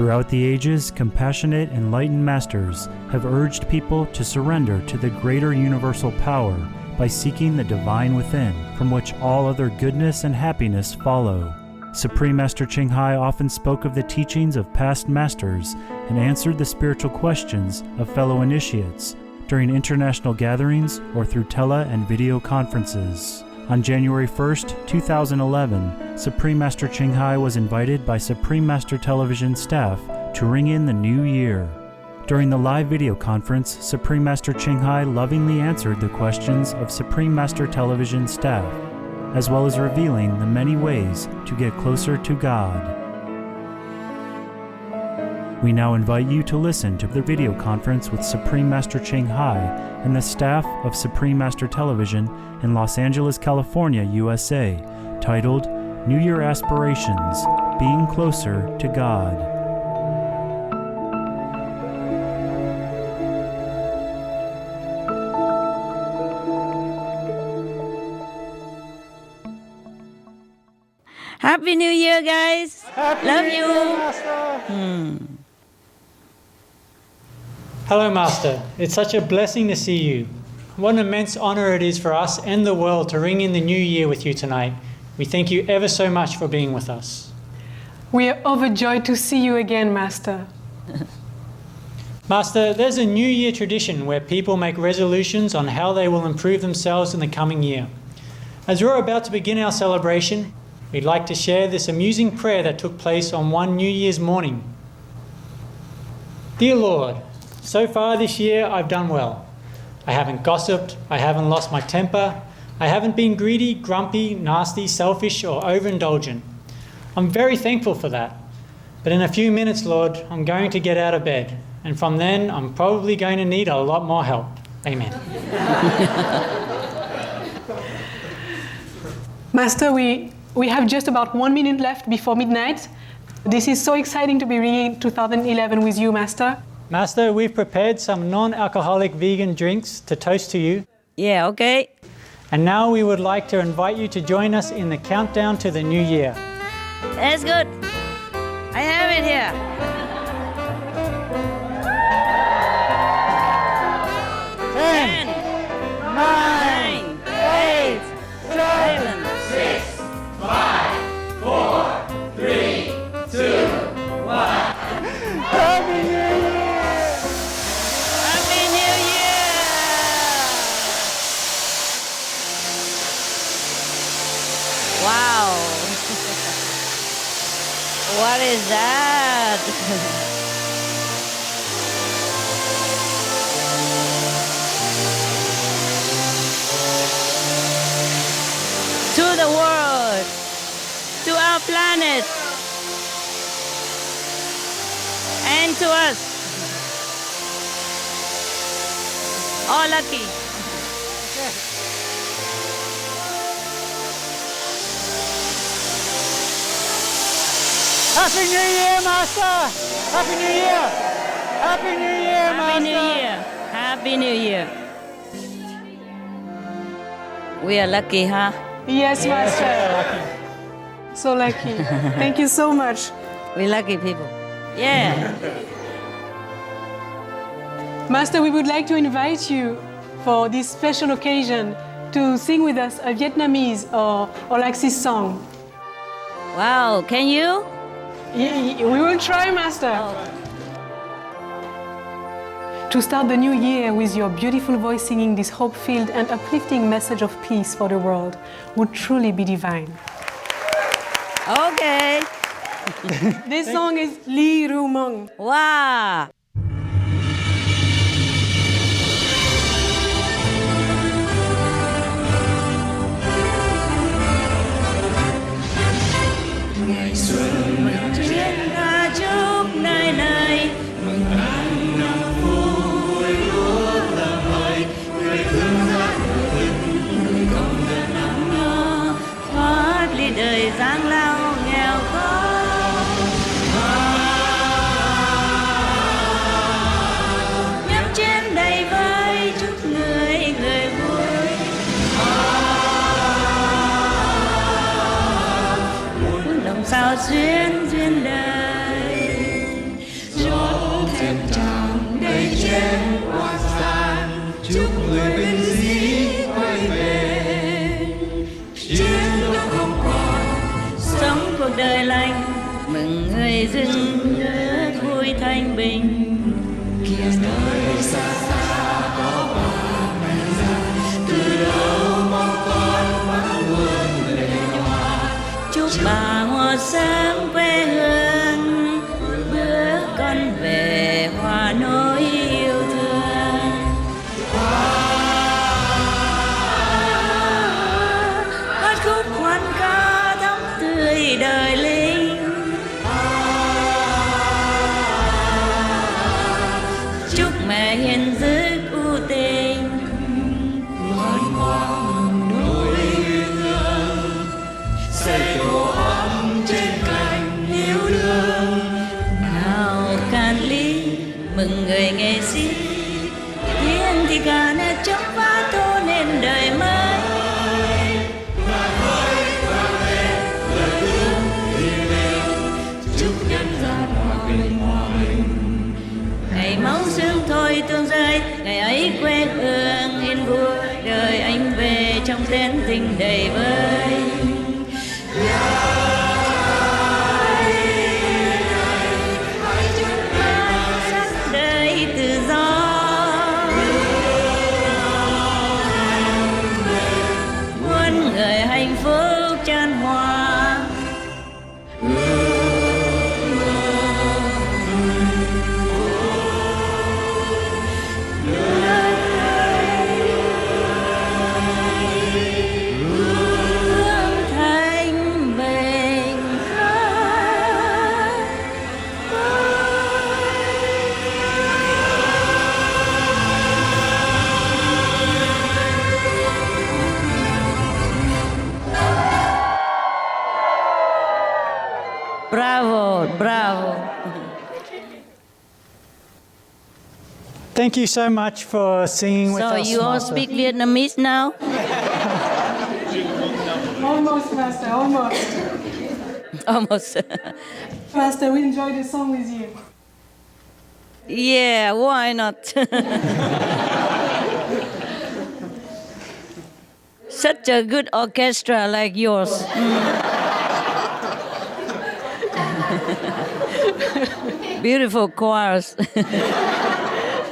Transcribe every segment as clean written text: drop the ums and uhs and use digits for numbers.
Throughout the ages, compassionate, enlightened masters have urged people to surrender to the greater universal power by seeking the divine within, from which all other goodness and happiness follow. Supreme Master Ching Hai often spoke of the teachings of past masters and answered the spiritual questions of fellow initiates during international gatherings or through tele and video conferences. On January 1st, 2011, Supreme Master Ching Hai was invited by Supreme Master Television staff to ring in the new year. During the live video conference, Supreme Master Ching Hai lovingly answered the questions of Supreme Master Television staff, as well as revealing the many ways to get closer to God. We now invite you to listen to the video conference with Supreme Master Ching Hai and the staff of Supreme Master Television in Los Angeles, California, USA, titled New Year Aspirations, Being Closer to God. Happy New Year, guys! Happy Love New you! Year, Master! Hello, Master. It's such a blessing to see you. What an immense honor it is for us and the world to ring in the new year with you tonight. We thank you ever so much for being with us. We are overjoyed to see you again, Master. Master, there's a New Year tradition where people make resolutions on how they will improve themselves in the coming year. As we're about to begin our celebration, we'd like to share this amusing prayer that took place on one New Year's morning. Dear Lord, so far this year I've done well. I haven't gossiped, I haven't lost my temper, I haven't been greedy, grumpy, nasty, selfish, or overindulgent. I'm very thankful for that. But in a few minutes, Lord, I'm going to get out of bed, and from then I'm probably going to need a lot more help. Amen. Master, we have just about 1 minute left before midnight. This is so exciting to be ringing 2011 with you, Master. Master, we've prepared some non-alcoholic vegan drinks to toast to you. Yeah, okay. And now we would like to invite you to join us in the countdown to the new year. That's good. I have it here. 10, 9, 8, 7, 6, 5, 4, 3, 2, 1. Happy New Year! Happy New Year! Wow. What is that? To the world, to our planet, and to us. All lucky. Happy New Year, Master! Happy New Year! Happy New Year, Master! Happy New Year! Happy New Year! We are lucky, huh? Yes, Master. So lucky. Thank you so much. We lucky people. Yeah. Master, we would like to invite you for this special occasion to sing with us a Vietnamese or Laxis song. Wow, can you? We will try, Master. To start the new year with your beautiful voice singing this hope-filled and uplifting message of peace for the world would truly be divine. Okay. This song is Li Ru Mong. Wow. Ngày xuân mình Chuyên ca chúc nơi này mừng an năm vui lúa làm hơi người thương gia đình công dân năm nó thoát ly đời giang lao nghèo khó. Nhắm chén đầy vơi chúc người vui. Muốn đồng sao duyên đời rừng vui thanh bình. Kia nơi xa xa có ba mẹ già, từ đâu mong con mắt buồn lệ nhòa. Chúc bà hoa sáng quê hương, bữa con về hòa nỗi yêu thương. Hát khúc hoan ca thắm tươi đời linh. Chúc mẹ hiền dứt u tình, Ngoan ngoãn nỗi thương, xây tổ ấm trên cành yêu đương. nào can ly mừng người nghệ sĩ. Tiếng thì ca nét chấm phá tô nên đời mới. Chúc nhân gian hòa bình. Ngày máu xương thôi tương rơi, ngày ấy quê hương yên vui. Đời anh về trong tên tình đầy vơi. Sắc đời tự do, muôn người hạnh phúc chan hòa. Hương thanh bình Bravo, bravo. Thank you so much for singing with So us, you all Master. speak Vietnamese now? Almost, Master, almost. Almost. Master, we enjoyed the song with you. Yeah, why not? Such a good orchestra like yours. Beautiful choirs.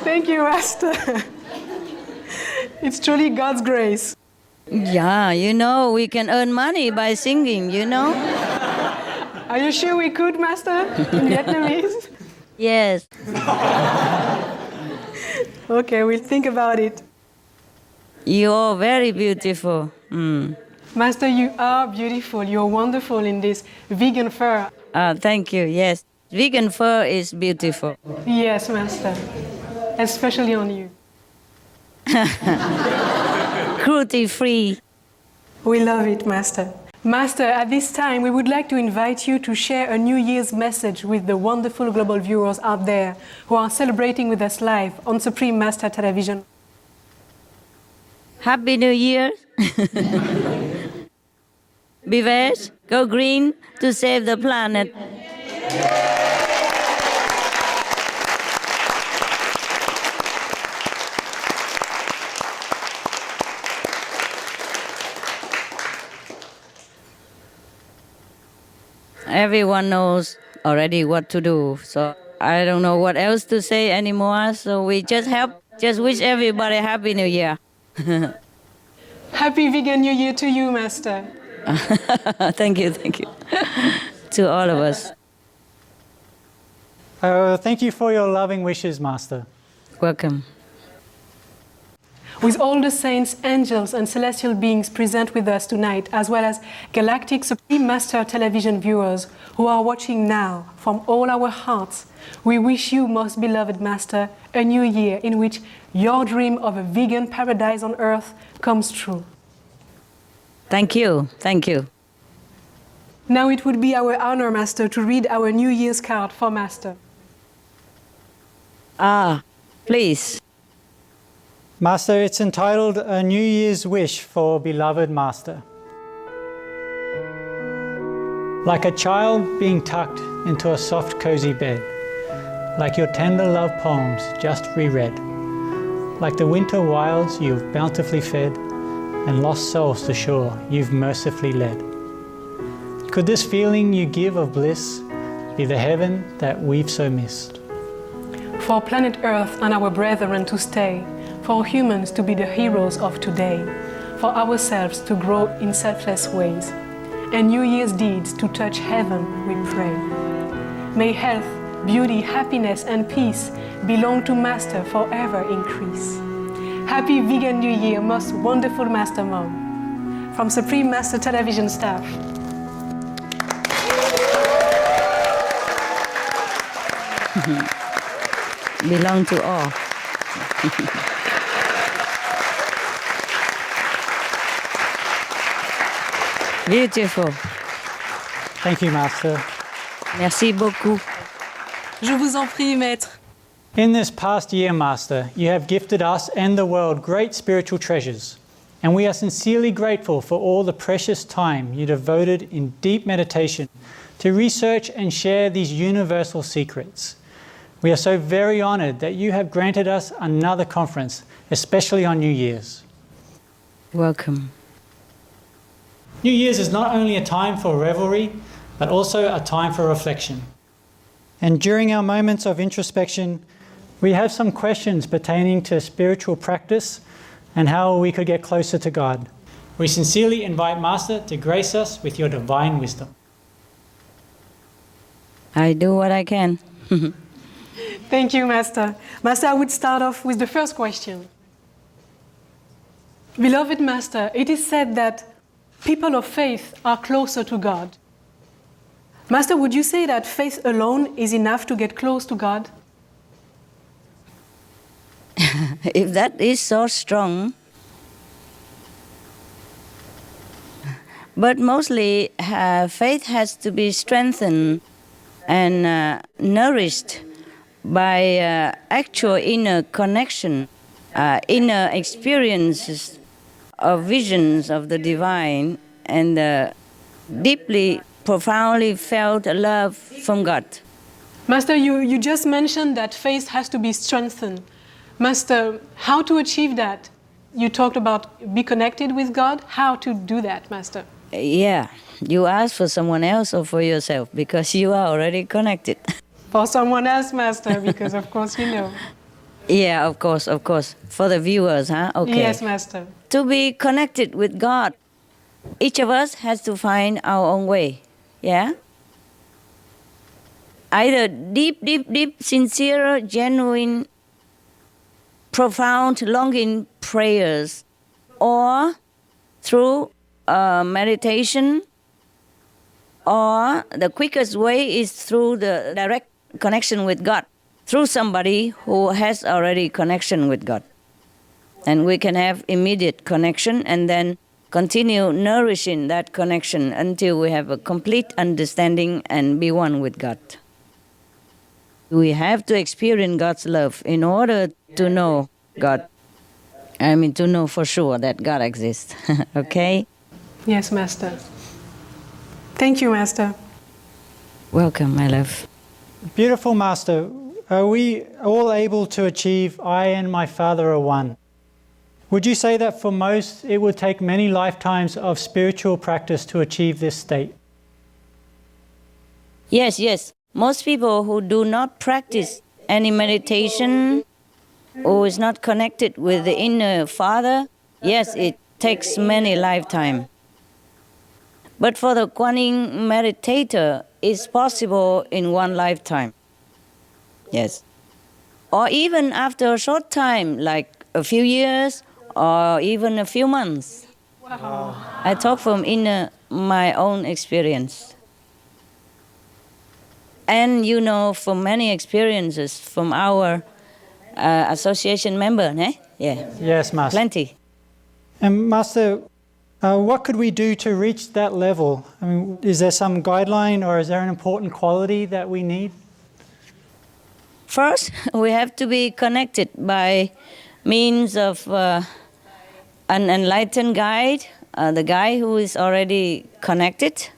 Thank you, Master. It's truly God's grace. Yeah, you know, we can earn money by singing, you know? Are you sure we could, Master, in Vietnamese? Yes. Okay, we'll think about it. You're very beautiful. Master, you are beautiful. You're wonderful in this vegan fur. Thank you, yes. Vegan fur is beautiful. Yes, Master. Especially on you. Cruelty-free. We love it, Master. Master, at this time, we would like to invite you to share a New Year's message with the wonderful global viewers out there who are celebrating with us live on Supreme Master Television. Happy New Year. Be veg, go green to save the planet. Everyone knows already what to do, so I don't know what else to say anymore, so we just wish everybody Happy New Year. Happy Vegan New Year to you, Master. Thank you. To all of us. Thank you for your loving wishes, Master. Welcome. With all the saints, angels, and celestial beings present with us tonight, as well as Galactic Supreme Master Television viewers who are watching now, from all our hearts, we wish you, most beloved Master, a new year in which your dream of a vegan paradise on earth comes true. Thank you. Now it would be our honor, Master, to read our New Year's card for Master. Please. Master, it's entitled A New Year's Wish for Beloved Master. Like a child being tucked into a soft, cozy bed, like your tender love poems just reread, like the winter wilds you've bountifully fed, and lost souls to shore you've mercifully led. Could this feeling you give of bliss be the heaven that we've so missed. For planet Earth and our brethren to stay, for humans to be the heroes of today, for ourselves to grow in selfless ways, and New Year's deeds to touch heaven, we pray. May health, beauty, happiness, and peace belong to Master forever increase. Happy Vegan New Year, most wonderful Master Mom. From Supreme Master Television staff. Belong to all. Beautiful. Thank you, Master. Merci beaucoup. Je vous en prie, Maître. In this past year, Master, you have gifted us and the world great spiritual treasures, and we are sincerely grateful for all the precious time you devoted in deep meditation to research and share these universal secrets. We are so very honored that you have granted us another conference, especially on New Year's. Welcome. New Year's is not only a time for revelry, but also a time for reflection. And during our moments of introspection, we have some questions pertaining to spiritual practice and how we could get closer to God. We sincerely invite Master to grace us with your divine wisdom. I do what I can. Thank you, Master. Master, I would start off with the first question. Beloved Master, it is said that people of faith are closer to God. Master, would you say that faith alone is enough to get close to God? If that is so strong, but mostly faith has to be strengthened and nourished by actual inner connection, inner experiences of visions of the divine and deeply, profoundly felt love from God. Master, you just mentioned that faith has to be strengthened. Master, how to achieve that? You talked about be connected with God. How to do that, Master? Yeah, you ask for someone else or for yourself because you are already connected. For someone else, Master, because of course you know. Yeah, of course. For the viewers, huh? Okay. Yes, Master. To be connected with God, each of us has to find our own way. Yeah? Either deep, sincere, genuine, profound, longing prayers, or through meditation, or the quickest way is through the direct connection with God, through somebody who has already connection with God. And we can have immediate connection and then continue nourishing that connection until we have a complete understanding and be one with God. We have to experience God's love in order to know God. I mean, to know for sure that God exists. Okay? Yes, Master. Thank you, Master. Welcome, my love. Beautiful, Master. Are we all able to achieve I and my Father are one? Would you say that for most it would take many lifetimes of spiritual practice to achieve this state? Yes. Most people who do not practice any meditation, who is not connected with the inner Father, yes, it takes many lifetimes. But for the Kuan Yin meditator, it's possible in one lifetime. Yes. Or even after a short time, like a few years or even a few months. Wow. I talk from my own experience. And you know, from many experiences from our association member, eh? Yeah. Yes, Master. Plenty. And Master, what could we do to reach that level? I mean, is there some guideline or is there an important quality that we need? First, we have to be connected by means of an enlightened guide, the guy who is already connected,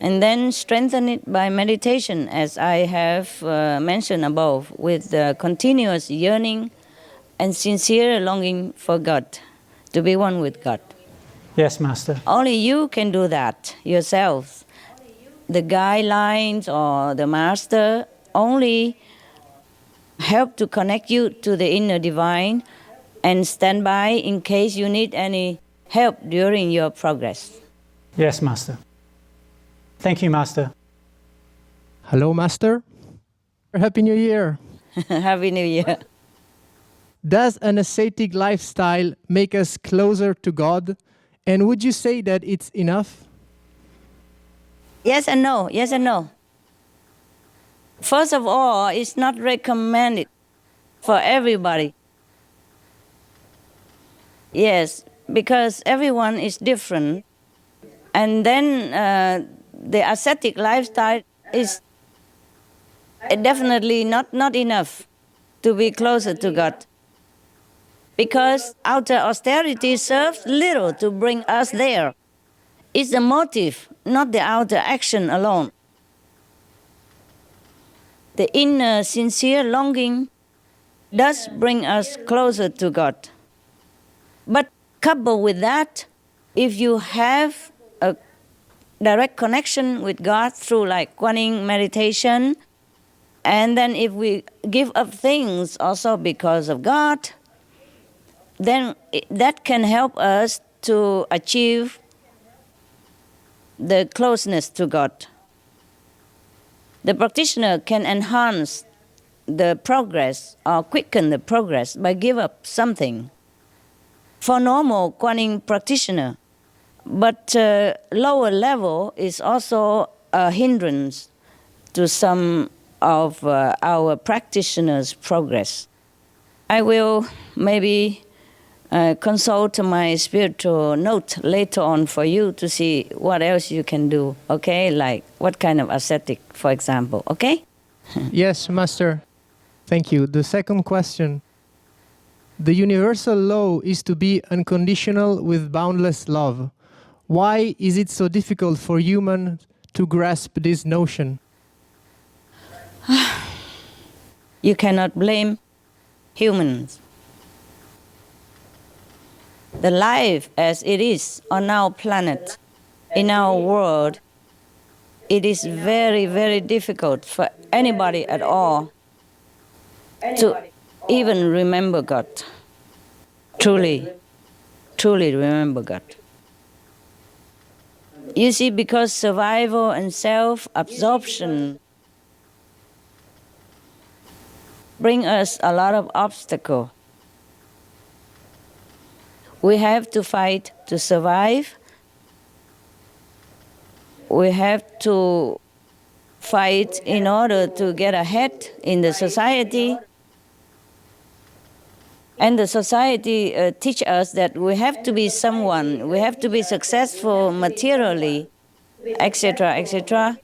and then strengthen it by meditation, as I have mentioned above, with continuous yearning and sincere longing for God, to be one with God. Yes, Master. Only you can do that yourself. the guidelines or the master only help to connect you to the inner divine and stand by in case you need any help during your progress. Yes, Master. Thank you, Master. Hello, Master. Happy New Year. Happy New Year. Does an ascetic lifestyle make us closer to God? And would you say that it's enough? Yes and no, yes and no. First of all, it's not recommended for everybody. Yes, because everyone is different. And then the ascetic lifestyle is definitely not enough to be closer to God. Because outer austerity serves little to bring us there. It's the motive, not the outer action alone. The inner sincere longing does bring us closer to God. But coupled with that, if you have a direct connection with God through like Kuan Yin meditation, and then if we give up things also because of God, then that can help us to achieve the closeness to God. The practitioner can enhance the progress or quicken the progress by give up something. For normal Kuan Yin practitioner, but lower level is also a hindrance to some of our practitioners' progress. I will maybe consult my spiritual note later on for you to see what else you can do, okay? Like what kind of ascetic, for example, okay? Yes, Master. Thank you. The second question. The universal law is to be unconditional with boundless love. Why is it so difficult for humans to grasp this notion? You cannot blame humans. The life as it is on our planet, in our world, it is very, very difficult for anybody at all to even remember God. Truly remember God. You see, because survival and self-absorption bring us a lot of obstacles. We have to fight to survive. We have to fight in order to get ahead in the society. And the society teach us that we have to be someone, we have to be successful materially, etc., etc.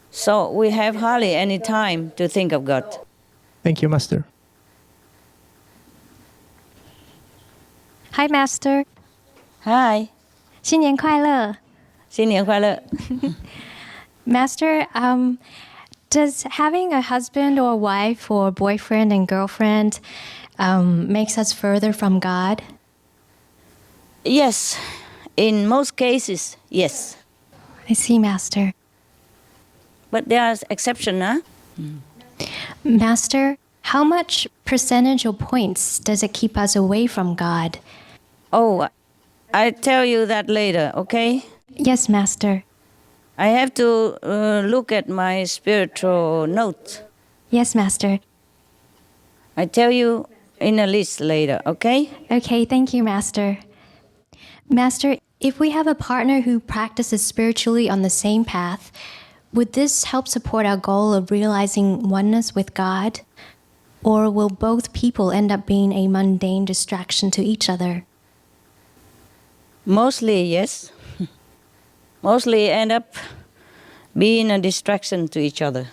So we have hardly any time to think of God. Thank you, Master. Hi, Master. Hi. 新年快乐。新年快乐。Master, does having a husband or wife or boyfriend and girlfriend makes us further from God? Yes. In most cases, yes. I see, Master. But there are exceptions, huh? Master, how much percentage or points does it keep us away from God? Oh, I'll tell you that later, okay? Yes, Master. I have to look at my spiritual notes. Yes, Master. I tell you in a list later, okay? Okay, thank you, Master. Master, if we have a partner who practices spiritually on the same path, would this help support our goal of realizing oneness with God? Or will both people end up being a mundane distraction to each other? Mostly, yes. Mostly end up being a distraction to each other.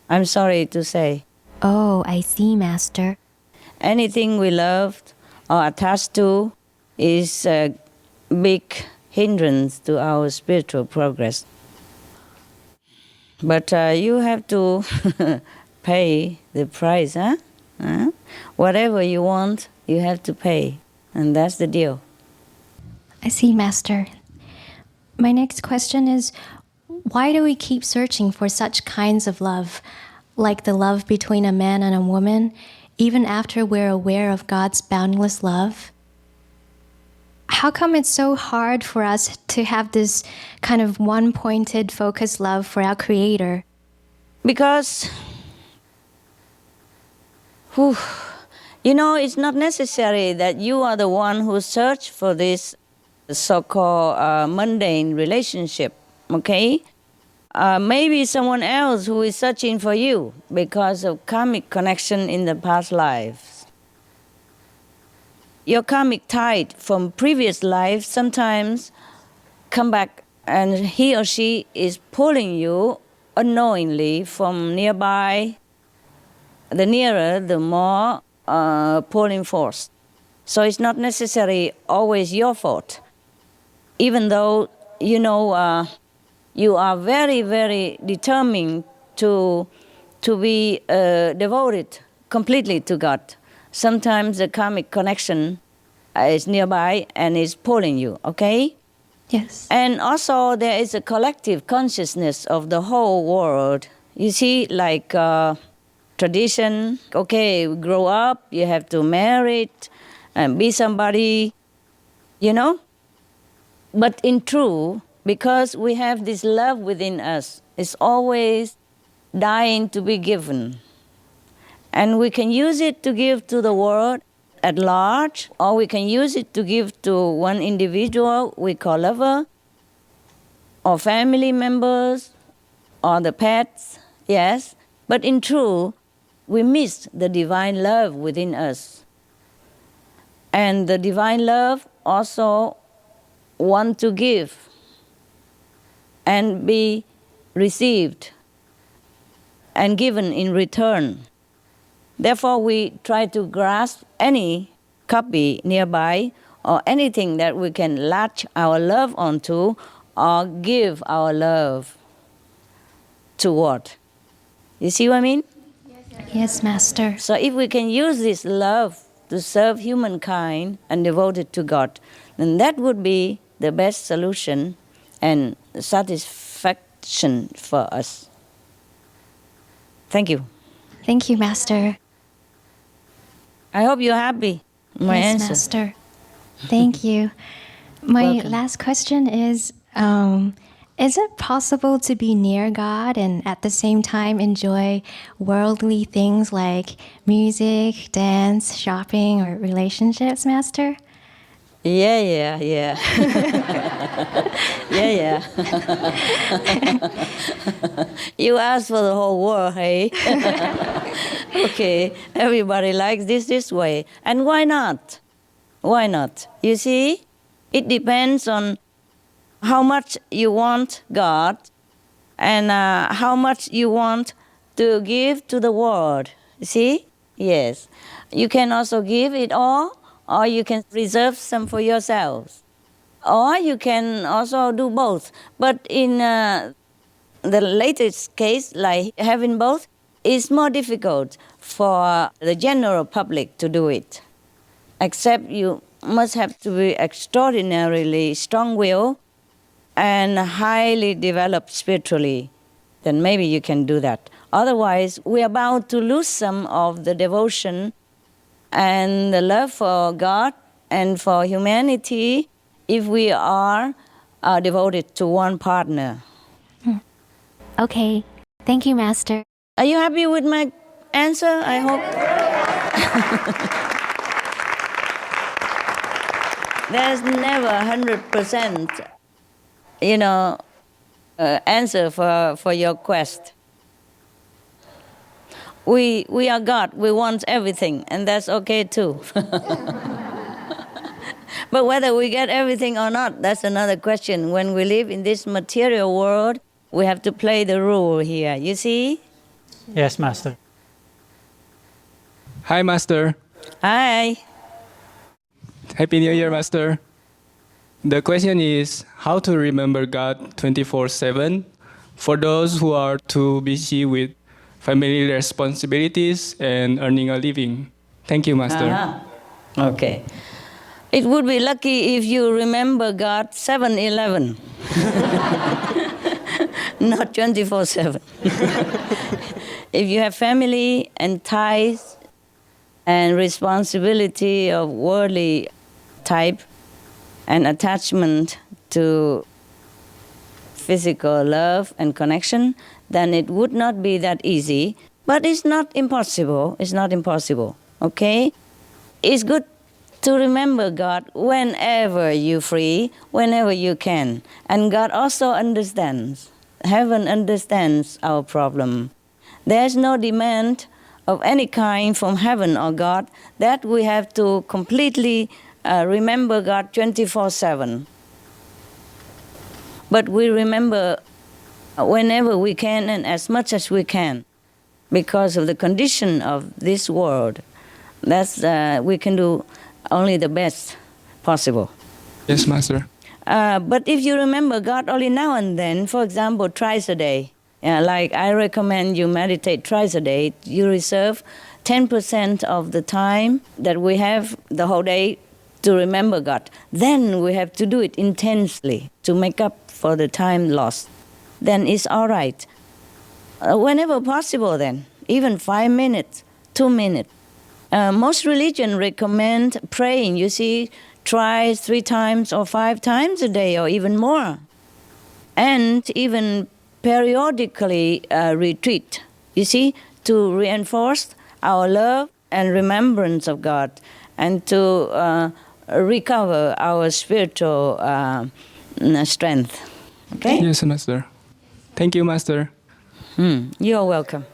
I'm sorry to say. Oh, I see, Master. Anything we loved or attached to is a big hindrance to our spiritual progress. But you have to pay the price, huh? Whatever you want, you have to pay. And that's the deal. I see, Master. My next question is, why do we keep searching for such kinds of love, like the love between a man and a woman, even after we're aware of God's boundless love? How come it's so hard for us to have this kind of one-pointed, focused love for our Creator? Because, it's not necessary that you are the one who search for this so-called mundane relationship, okay? Maybe someone else who is searching for you because of karmic connection in the past lives. Your karmic tide from previous life sometimes come back, and he or she is pulling you unknowingly from nearby. The nearer, the more pulling force. So it's not necessarily always your fault. Even though, you are very, very determined to be devoted completely to God. Sometimes the karmic connection is nearby and is pulling you, okay? Yes. And also there is a collective consciousness of the whole world. You see, like tradition, okay, you grow up, you have to marry and be somebody, But in truth, because we have this love within us, it's always dying to be given. And we can use it to give to the world at large, or we can use it to give to one individual we call lover, or family members, or the pets, yes. But in truth, we miss the divine love within us. And the divine love also want to give and be received and given in return. Therefore, we try to grasp any copy nearby or anything that we can latch our love onto or give our love toward. You see what I mean? Yes, Master. So if we can use this love to serve humankind and devote it to God, then that would be the best solution and satisfaction for us. Thank you. Thank you, Master. I hope you're happy. My Yes, answer. Master. Thank you. My Welcome. last question is it possible to be near God and at the same time enjoy worldly things like music, dance, shopping, or relationships, Master? Yeah. Yeah. You asked for the whole world, hey? Okay, everybody likes this way. And why not? Why not? You see, it depends on how much you want God and how much you want to give to the world. You see? Yes. You can also give it all, or you can reserve some for yourselves. Or you can also do both. But in the latest case, like having both, it's more difficult for the general public to do it. Except you must have to be extraordinarily strong-willed and highly developed spiritually. Then maybe you can do that. Otherwise, we are bound to lose some of the devotion and the love for God and for humanity if we are devoted to one partner. Okay. Thank you, Master. Are you happy with my answer? I hope. There's never 100%, answer for your quest. We are God. We want everything, and that's okay too. But whether we get everything or not, that's another question. When we live in this material world, we have to play the role here. You see? Yes, Master. Hi, Master. Hi. Happy New Year, Master. The question is how to remember God 24/7 for those who are too busy with family responsibilities and earning a living. Thank you, Master. Okay. It would be lucky if you remember God 7-11. not 24/7. If you have family and ties and responsibility of worldly type and attachment to physical love and connection, then it would not be that easy. But it's not impossible. It's not impossible. Okay? It's good to remember God whenever you're free, whenever you can. And God also understands. Heaven understands our problem. There's no demand of any kind from heaven or God that we have to completely remember God 24/7. But we remember whenever we can and as much as we can because of the condition of this world. That's we can do only the best possible. Yes, Master. But if you remember God only now and then, for example, thrice a day, like I recommend you meditate thrice a day, you reserve 10% of the time that we have the whole day to remember God. Then we have to do it intensely to make up for the time lost. Then it's all right. Whenever possible then, even 5 minutes, 2 minutes. Most religions recommend praying, you see, twice, 3 times or 5 times a day or even more. And even periodically retreat, you see, to reinforce our love and remembrance of God and to recover our spiritual strength. Okay? Yes, Master. Thank you, Master. You're welcome.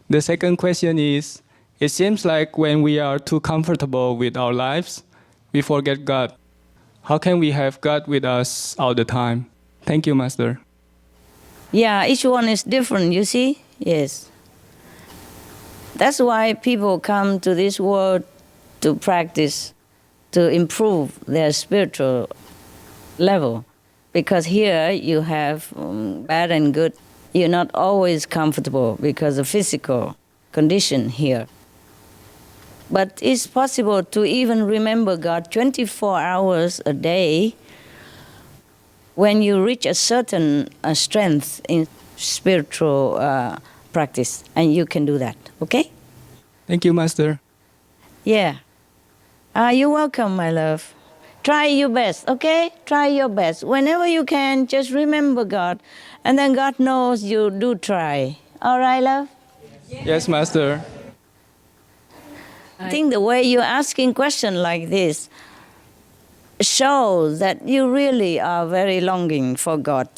The second question is, it seems like when we are too comfortable with our lives, we forget God. How can we have God with us all the time? Thank you, Master. Yeah, each one is different, you see? Yes. That's why people come to this world to practice, to improve their spiritual level. Because here you have bad and good. You're not always comfortable because of physical condition here. But it's possible to even remember God 24 hours a day when you reach a certain strength in spiritual practice. And you can do that, okay? Thank you, Master. Yeah. You're welcome, my love. Try your best, okay? Try your best. Whenever you can, just remember God. And then God knows you do try. All right, love? Yes, Master. I think the way you're asking questions like this shows that you really are very longing for God.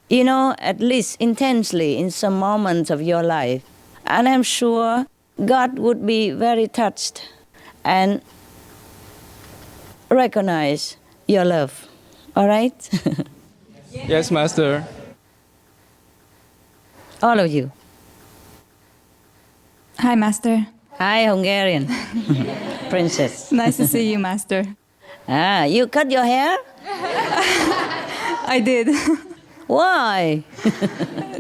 You know, at least intensely in some moments of your life. And I'm sure God would be very touched and recognize your love. All right? Yes, Master. All of you. Hi, Master. Hi, Hungarian princess. Nice to see you, Master. You cut your hair? I did. Why?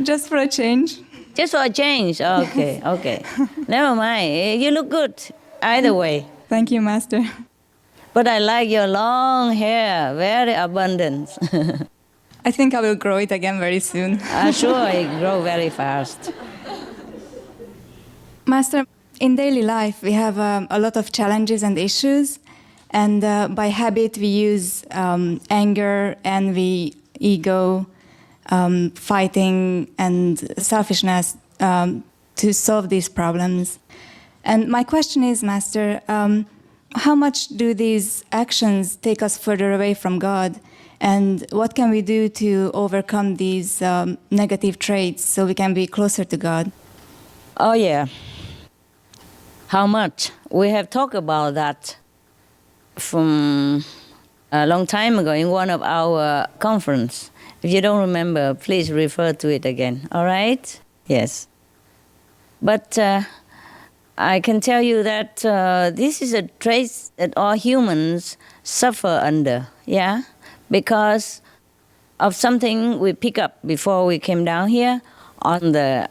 Just for a change. Just for a change. Okay, okay. Never mind. You look good either way. Thank you, Master. But I like your long hair, very abundant. I think I will grow it again very soon. Sure, it grows very fast. Master, in daily life, we have a lot of challenges and issues. And by habit, we use anger, envy, ego, fighting, and selfishness to solve these problems. And my question is, Master, how much do these actions take us further away from God? And what can we do to overcome these negative traits so we can be closer to God? Oh, yeah. How much? We have talked about that from a long time ago in one of our conference. If you don't remember, please refer to it again. All right? Yes. But I can tell you that this is a trait that all humans suffer under, yeah? Because of something we pick up before we came down here on the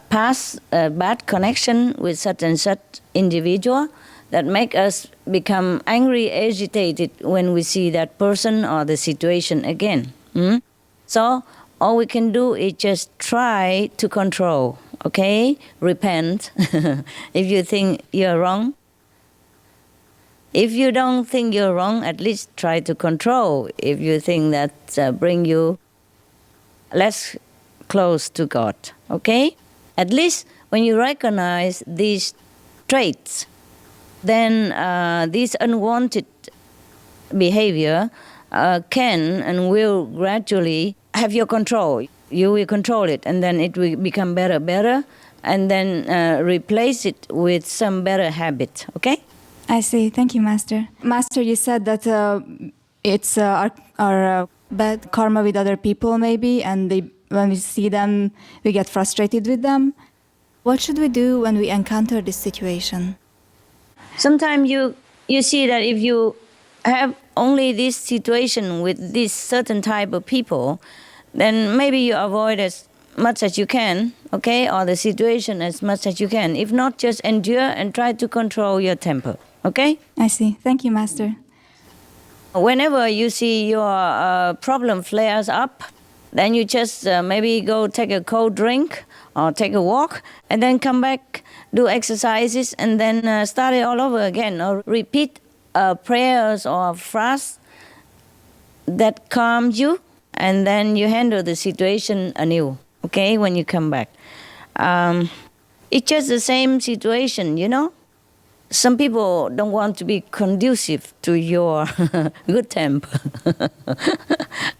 past bad connection with such and such individual that make us become angry, agitated when we see that person or the situation again. So all we can do is just try to control, okay? Repent if you think you're wrong. If you don't think you're wrong, at least try to control if you think that bring you less close to God, okay? At least when you recognize these traits, then this unwanted behavior can and will gradually have your control. You will control it, and then it will become better, and then replace it with some better habit, okay? I see. Thank you, Master. Master, you said that it's our bad karma with other people, maybe, and when we see them, we get frustrated with them. What should we do when we encounter this situation? Sometimes you see that if you have only this situation with this certain type of people, then maybe you avoid as much as you can, okay, or the situation as much as you can. If not, just endure and try to control your temper, okay? I see. Thank you, Master. Whenever you see your problem flares up, then you just maybe go take a cold drink or take a walk, and then come back, do exercises, and then start it all over again, or repeat prayers or fast that calms you, and then you handle the situation anew, okay, when you come back. It's just the same situation, you know? Some people don't want to be conducive to your good temper.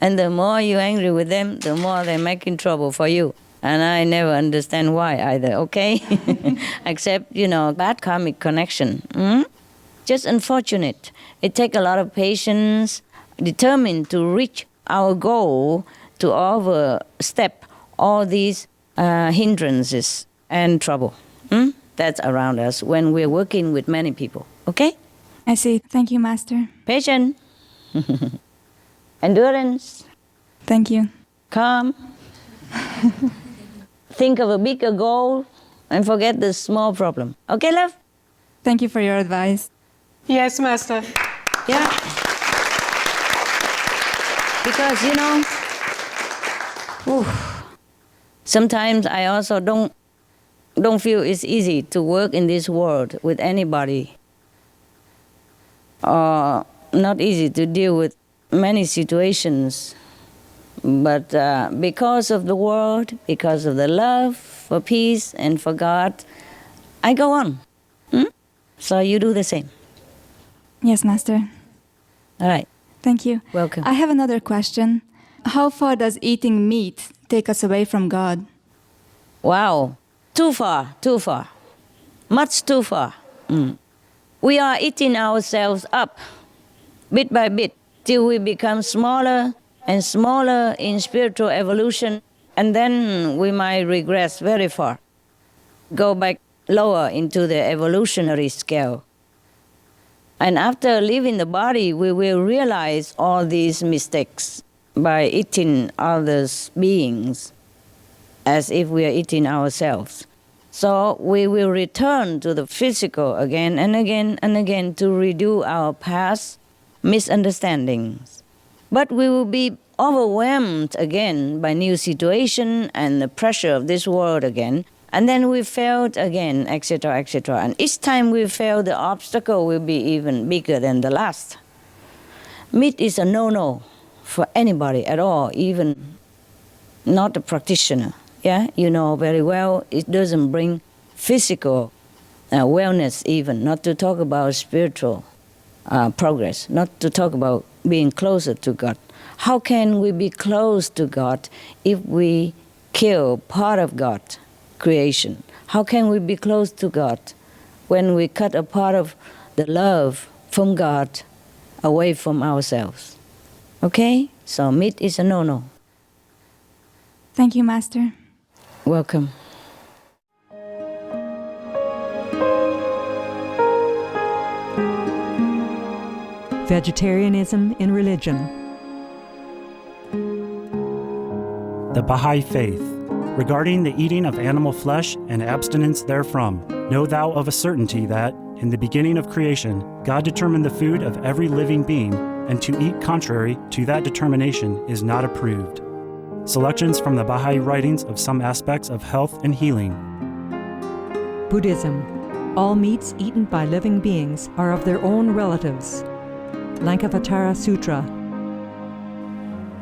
And the more you're angry with them, the more they're making trouble for you. And I never understand why either, okay? Except, bad karmic connection. Just unfortunate. It takes a lot of patience, determined to reach our goal, to overstep all these hindrances and trouble that's around us when we're working with many people, okay? I see. Thank you, Master. Patience. Endurance. Thank you. Calm. Think of a bigger goal and forget the small problem. Okay, love? Thank you for your advice. Yes, Master. Yeah. Because, sometimes I also don't feel it's easy to work in this world with anybody. Or not easy to deal with many situations. But because of the world, because of the love for peace and for God, I go on. So you do the same. Yes, Master. All right. Thank you. Welcome. I have another question. How far does eating meat take us away from God? Wow. Too far. Much too far. We are eating ourselves up, bit by bit, till we become smaller and smaller in spiritual evolution, and then we might regress very far, go back lower into the evolutionary scale. And after leaving the body, we will realize all these mistakes by eating others' beings as if we are eating ourselves. So we will return to the physical again and again and again to redo our past misunderstandings. But we will be overwhelmed again by new situation and the pressure of this world again. And then we failed again, etc., etc. And each time we fail, the obstacle will be even bigger than the last. Meat is a no-no for anybody at all, even not a practitioner. Yeah, you know very well it doesn't bring physical wellness even, not to talk about spiritual progress, not to talk about being closer to God. How can we be close to God if we kill part of God's creation? How can we be close to God when we cut a part of the love from God away from ourselves? Okay? So meat is a no-no. Thank you, Master. Welcome. Vegetarianism in religion. The Baha'i Faith. Regarding the eating of animal flesh and abstinence therefrom, know thou of a certainty that, in the beginning of creation, God determined the food of every living being, and to eat contrary to that determination is not approved. selections from the Baha'i writings of some aspects of health and healing. Buddhism. All meats eaten by living beings are of their own relatives. Lankavatara Sutra.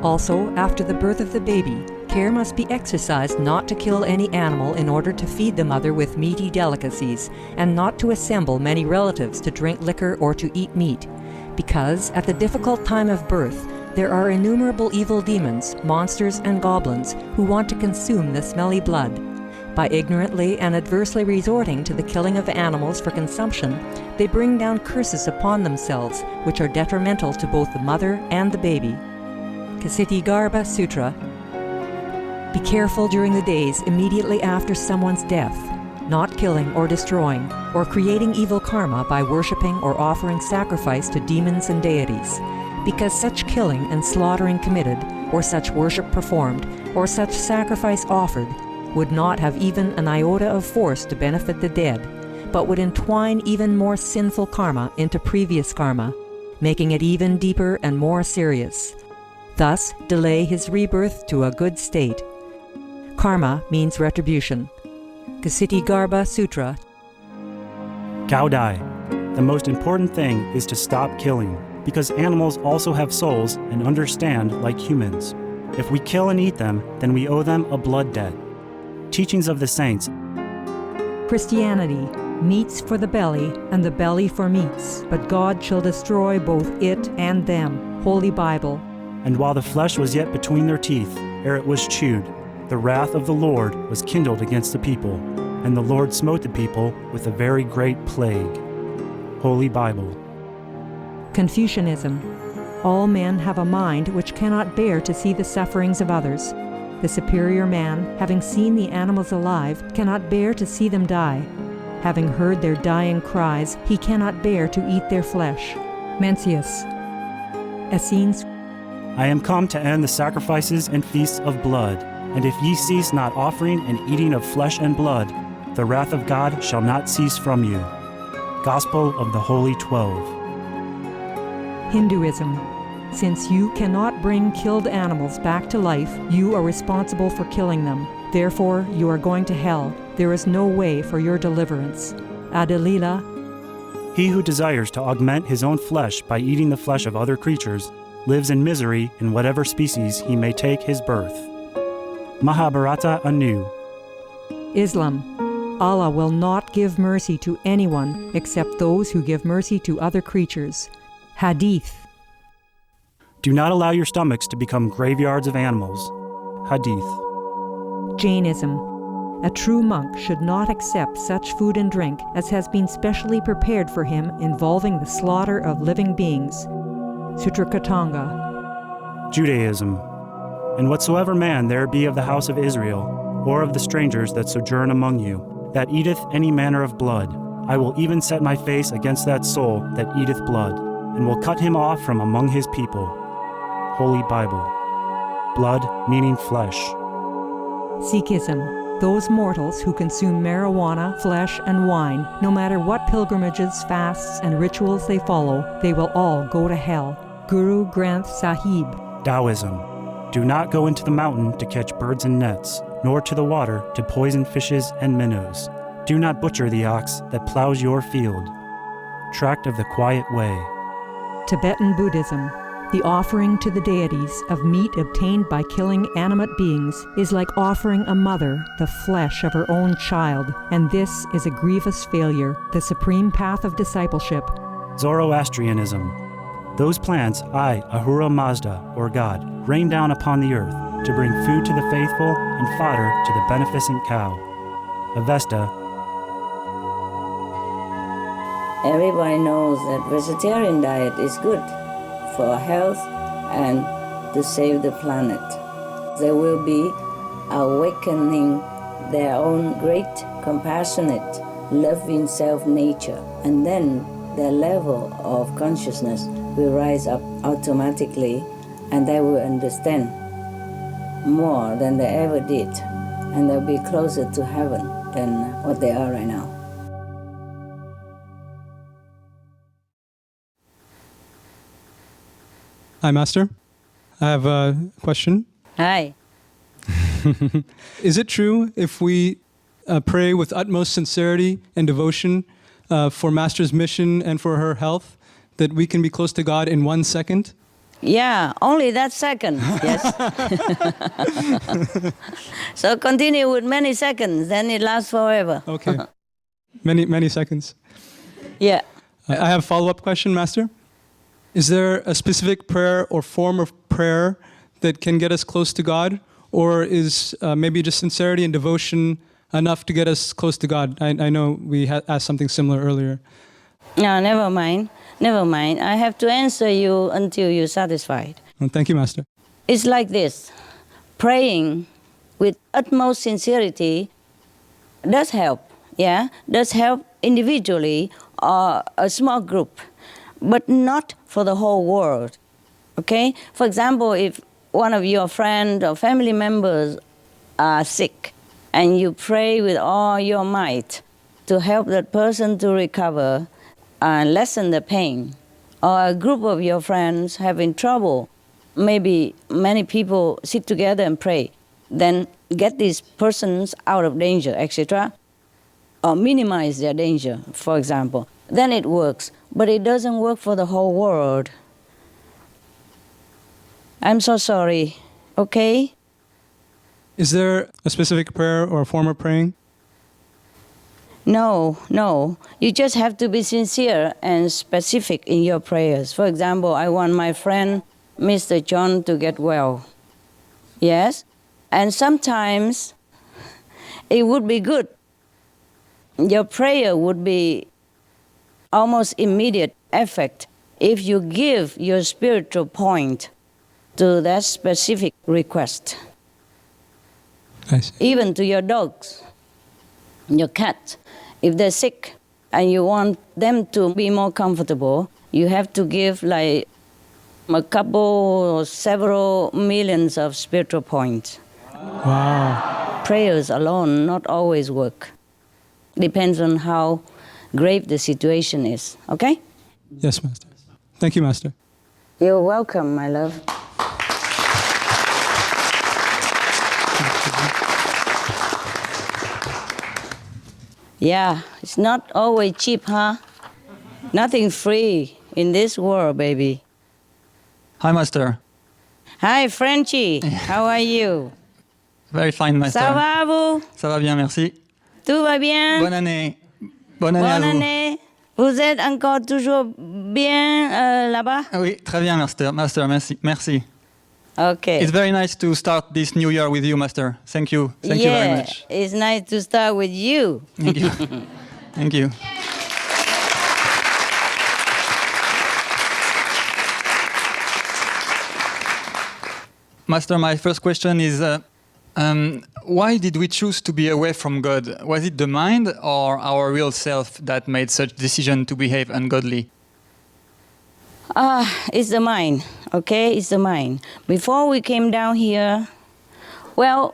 Also, after the birth of the baby, care must be exercised not to kill any animal in order to feed the mother with meaty delicacies, and not to assemble many relatives to drink liquor or to eat meat, because at the difficult time of birth, there are innumerable evil demons, monsters, and goblins who want to consume the smelly blood. By ignorantly and adversely resorting to the killing of animals for consumption, they bring down curses upon themselves, which are detrimental to both the mother and the baby. Ksitigarbha Sutra. Be careful during the days immediately after someone's death, not killing or destroying, or creating evil karma by worshipping or offering sacrifice to demons and deities, because such killing and slaughtering committed, or such worship performed, or such sacrifice offered, would not have even an iota of force to benefit the dead, but would entwine even more sinful karma into previous karma, making it even deeper and more serious. Thus, delay his rebirth to a good state. Karma means retribution. Ksitigarbha Sutra. Gaudai. The most important thing is to stop killing, because animals also have souls and understand like humans. If we kill and eat them, then we owe them a blood debt. Teachings of the Saints. Christianity. Meats for the belly, and the belly for meats, but God shall destroy both it and them. Holy Bible. And while the flesh was yet between their teeth, ere it was chewed, the wrath of the Lord was kindled against the people, and the Lord smote the people with a very great plague. Holy Bible. Confucianism. All men have a mind which cannot bear to see the sufferings of others. The superior man, having seen the animals alive, cannot bear to see them die. Having heard their dying cries, he cannot bear to eat their flesh. Mencius. Essenes. I am come to end the sacrifices and feasts of blood, and if ye cease not offering and eating of flesh and blood, the wrath of God shall not cease from you. Gospel of the Holy 12. Hinduism. Since you cannot bring killed animals back to life, you are responsible for killing them. Therefore, you are going to hell. There is no way for your deliverance. Adalila. He who desires to augment his own flesh by eating the flesh of other creatures lives in misery in whatever species he may take his birth. Mahabharata anew. Islam. Allah will not give mercy to anyone except those who give mercy to other creatures. Hadith. Do not allow your stomachs to become graveyards of animals. Hadith. Jainism. A true monk should not accept such food and drink as has been specially prepared for him involving the slaughter of living beings. Sutrakatanga. Judaism. And whatsoever man there be of the house of Israel, or of the strangers that sojourn among you, that eateth any manner of blood, I will even set my face against that soul that eateth blood, and will cut him off from among his people. Holy Bible. Blood meaning flesh. Sikhism. Those mortals who consume marijuana, flesh, and wine, no matter what pilgrimages, fasts, and rituals they follow, they will all go to hell. Guru Granth Sahib. Taoism. Do not go into the mountain to catch birds and nets, nor to the water to poison fishes and minnows. Do not butcher the ox that plows your field. Tract of the Quiet Way. Tibetan Buddhism. The offering to the deities of meat obtained by killing animate beings is like offering a mother the flesh of her own child, and this is a grievous failure, the supreme path of discipleship. Zoroastrianism. Those plants I, Ahura Mazda, or God, rain down upon the earth to bring food to the faithful and fodder to the beneficent cow. Avesta. Everybody knows that vegetarian diet is good for health and to save the planet. They will be awakening their own great, compassionate, loving self-nature, and then their level of consciousness will rise up automatically, and they will understand more than they ever did, and they'll be closer to heaven than what they are right now. Hi, Master. I have a question. Hi. Is it true if we pray with utmost sincerity and devotion for Master's mission and for her health, that we can be close to God in 1 second? Yeah, only that second, yes. So continue with many seconds, then it lasts forever. Okay. Many seconds. Yeah. I have a follow-up question, Master. Is there a specific prayer or form of prayer that can get us close to God? Or is maybe just sincerity and devotion enough to get us close to God? I know we asked something similar earlier. No, never mind. Never mind. I have to answer you until you're satisfied. Well, thank you, Master. It's like this. Praying with utmost sincerity does help, yeah? Does help individually or a small group, but not for the whole world, okay? For example, if one of your friends or family members are sick and you pray with all your might to help that person to recover and lessen the pain, or a group of your friends having trouble, maybe many people sit together and pray, then get these persons out of danger, etc., or minimize their danger, for example, then it works. But it doesn't work for the whole world. I'm so sorry, okay? Is there a specific prayer or a form of praying? No. You just have to be sincere and specific in your prayers. For example, I want my friend, Mr. John, to get well. Yes? And sometimes it would be good. Your prayer would be almost immediate effect if you give your spiritual point to that specific request. I see. Even to your dogs, your cat. If they're sick and you want them to be more comfortable, you have to give like a couple or several millions of spiritual points. Wow. Prayers alone not always work. Depends on how grave the situation is, okay? Yes, Master. Thank you, Master. You're welcome, my love. Yeah, it's not always cheap, huh? Nothing free in this world, baby. Hi, Master. Hi, Frenchie. How are you? Very fine, Master. Ça va, vous? Ça va bien, merci. Tout va bien? Bonne année. Bonne année à vous. Année. Vous êtes encore toujours bien là-bas? Oui, très bien, Master. Master, merci. Okay. It's very nice to start this new year with you, Master. Thank you. Thank you very much. It's nice to start with you. Thank you. Thank you. Master, my first question is, why did we choose to be away from God? Was it the mind or our real self that made such decision to behave ungodly? It's the mind, okay? It's the mind. Before we came down here, well,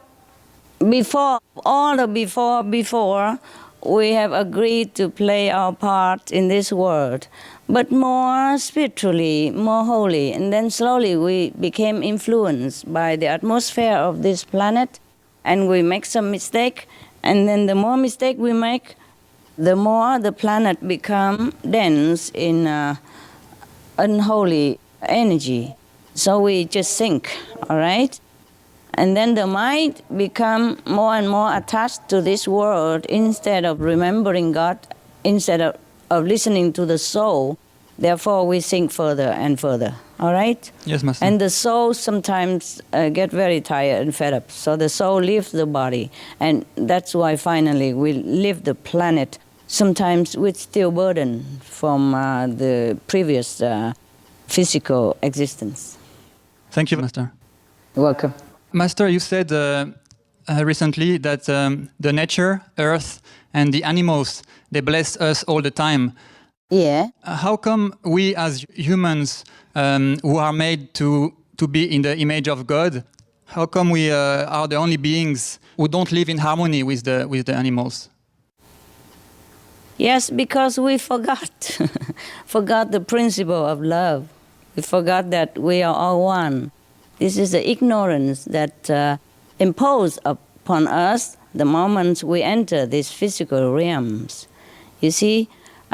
before, we have agreed to play our part in this world, but more spiritually, more holy. And then slowly we became influenced by the atmosphere of this planet, and we make some mistake. And then the more mistake we make, the more the planet become dense in unholy energy. So we just sink, all right? And then the mind become more and more attached to this world instead of remembering God, instead of listening to the soul. Therefore, we sink further and further, all right? Yes, Master. And the soul sometimes get very tired and fed up. So the soul leaves the body. And that's why finally we leave the planet, sometimes with still burden from the previous physical existence. Thank you, Master. You're welcome. Master, you said recently that the nature, earth, and the animals, they bless us all the time. Yeah. How come we as humans who are made to be in the image of God, how come we are the only beings who don't live in harmony with the animals? Yes, because we forgot. Forgot the principle of love. We forgot that we are all one. This is the ignorance that imposed upon us the moment we enter these physical realms. You see,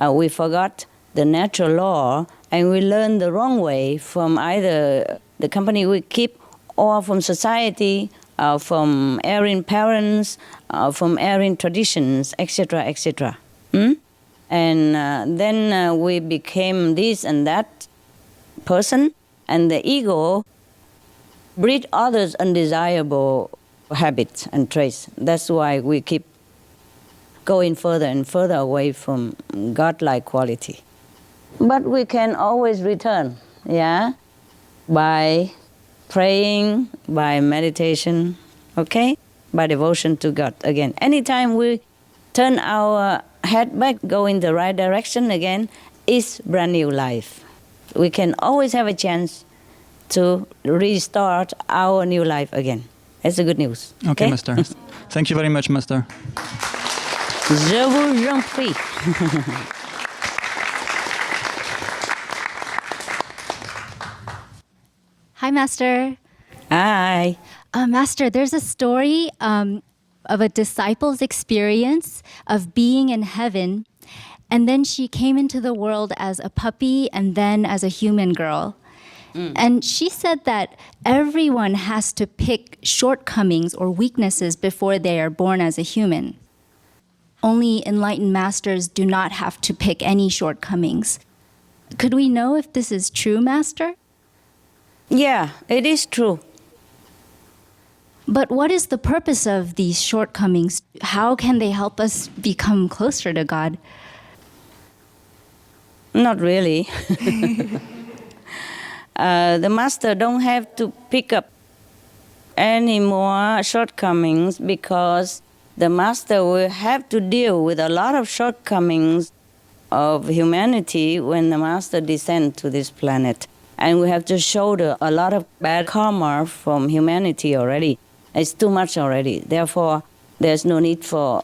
we forgot the natural law and we learn the wrong way from either the company we keep or from society, from erring parents, from erring traditions, etc., etc. And then we became this and that person, and the ego breed others undesirable habits and traits. That's why we keep going further and further away from godlike quality. But we can always return, yeah, by praying, by meditation, okay, by devotion to God again. Anytime we turn our head back, go in the right direction again, it's brand new life. We can always have a chance to restart our new life again. That's the good news. Okay, Master. Thank you very much, Master. Je vous en prie. Hi, Master. Hi. Master, there's a story of a disciple's experience of being in heaven, and then she came into the world as a puppy and then as a human girl. And she said that everyone has to pick shortcomings or weaknesses before they are born as a human. Only enlightened masters do not have to pick any shortcomings. Could we know if this is true, Master? Yeah, it is true. But what is the purpose of these shortcomings? How can they help us become closer to God? Not really. The master don't have to pick up any more shortcomings because the master will have to deal with a lot of shortcomings of humanity when the master descends to this planet. And we have to shoulder a lot of bad karma from humanity already. It's too much already. Therefore, there's no need for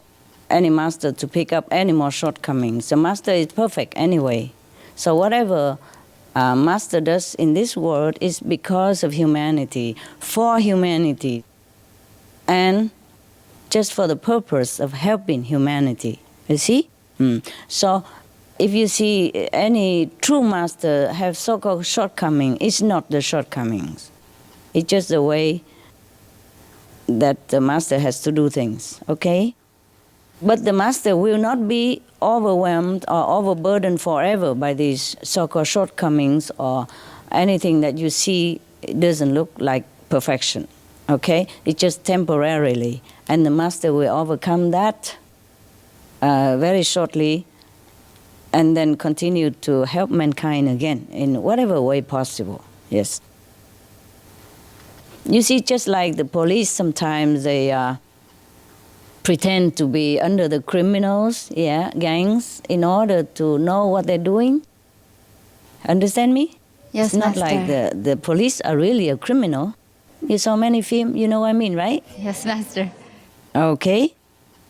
any master to pick up any more shortcomings. The master is perfect anyway. So whatever master does in this world is because of humanity, for humanity, and just for the purpose of helping humanity. You see? So if you see any true master have so-called shortcomings, it's not the shortcomings. It's just the way that the master has to do things, okay? But the master will not be overwhelmed or overburdened forever by these so-called shortcomings or anything that you see doesn't look like perfection, okay? It's just temporarily. And the master will overcome that very shortly and then continue to help mankind again in whatever way possible, yes. You see, just like the police, sometimes they pretend to be under the criminals, gangs, in order to know what they're doing. Understand me? Yes, it's not Master. like the police are really a criminal. You saw many films, you know what I mean, right? Yes, Master. Okay.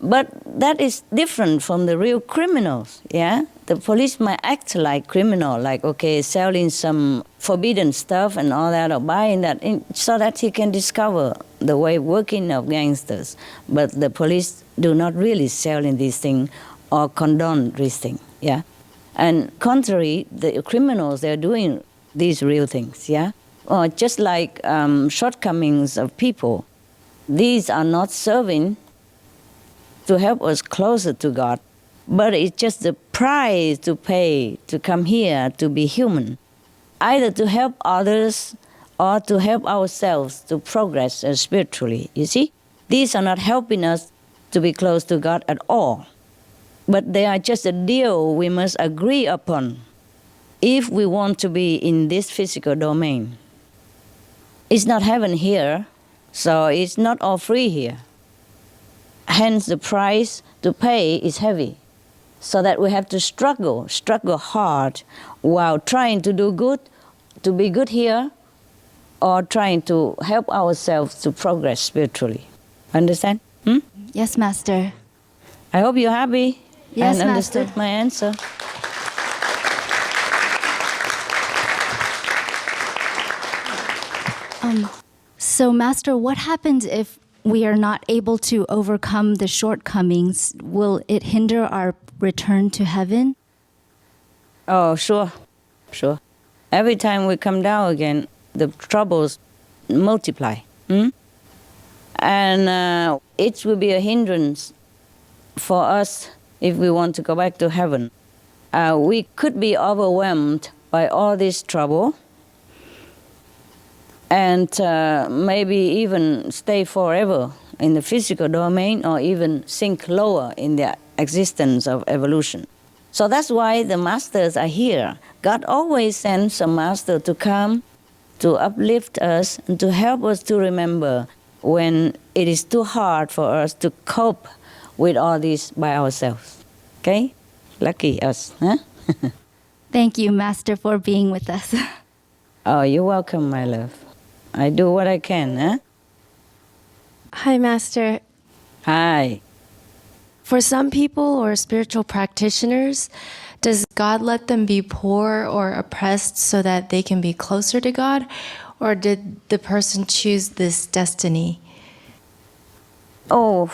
But that is different from the real criminals, yeah? The police might act like criminal, like, okay, selling some forbidden stuff and all that, or buying that, so that he can discover the way working of gangsters. But the police do not really sell in these things or condone these things, yeah? And contrary, the criminals, they're doing these real things, yeah? Or just like shortcomings of people, these are not serving to help us closer to God, but it's just the price to pay to come here to be human, either to help others or to help ourselves to progress spiritually, you see? These are not helping us to be close to God at all, but they are just a deal we must agree upon if we want to be in this physical domain. It's not heaven here, so it's not all free here. Hence, the price to pay is heavy, so that we have to struggle hard while trying to do good, to be good here, or trying to help ourselves to progress spiritually. Understand? Yes, Master. I hope you're happy Yes, and Master. understood my answer. So, Master, what happens if we are not able to overcome the shortcomings, will it hinder our return to heaven? Oh, sure. Every time we come down again, the troubles multiply. And it will be a hindrance for us if we want to go back to heaven. We could be overwhelmed by all this trouble and maybe even stay forever in the physical domain or even sink lower in the existence of evolution. So that's why the masters are here. God always sends some master to come to uplift us and to help us to remember when it is too hard for us to cope with all this by ourselves. Okay? Lucky us, huh? Thank you, Master, for being with us. Oh, you're welcome, my love. I do what I can, huh? Hi, Master. Hi. For some people or spiritual practitioners, does God let them be poor or oppressed so that they can be closer to God? Or did the person choose this destiny? Oh,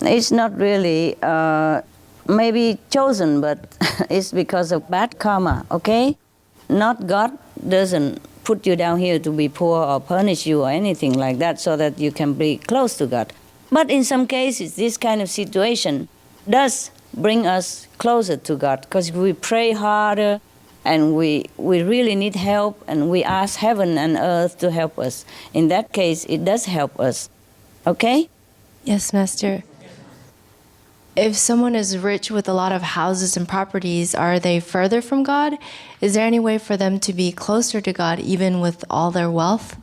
it's not really maybe chosen, but it's because of bad karma, okay? Not God doesn't put you down here to be poor or punish you or anything like that so that you can be close to God. But in some cases, this kind of situation does bring us closer to God because we pray harder and we really need help and we ask heaven and earth to help us. In that case, it does help us. Okay? Yes, Master. If someone is rich with a lot of houses and properties, are they further from God? Is there any way for them to be closer to God even with all their wealth?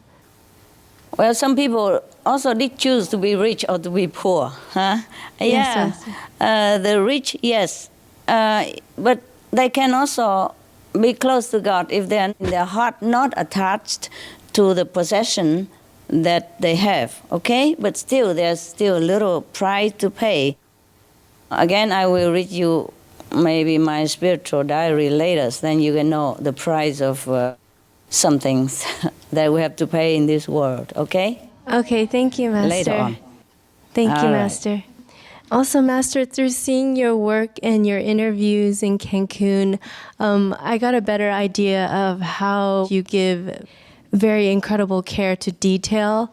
Well, some people also did choose to be rich or to be poor. Huh? Yes, yeah, the rich, yes. But they can also be close to God if they are in their heart not attached to the possession that they have, okay? But still, there's still a little price to pay. Again, I will read you maybe my spiritual diary later, so then you can know the price of some things that we have to pay in this world, okay? Okay, thank you, Master. Later on. Thank you, All right. Master. Also, Master, through seeing your work and your interviews in Cancun, I got a better idea of how you give very incredible care to detail,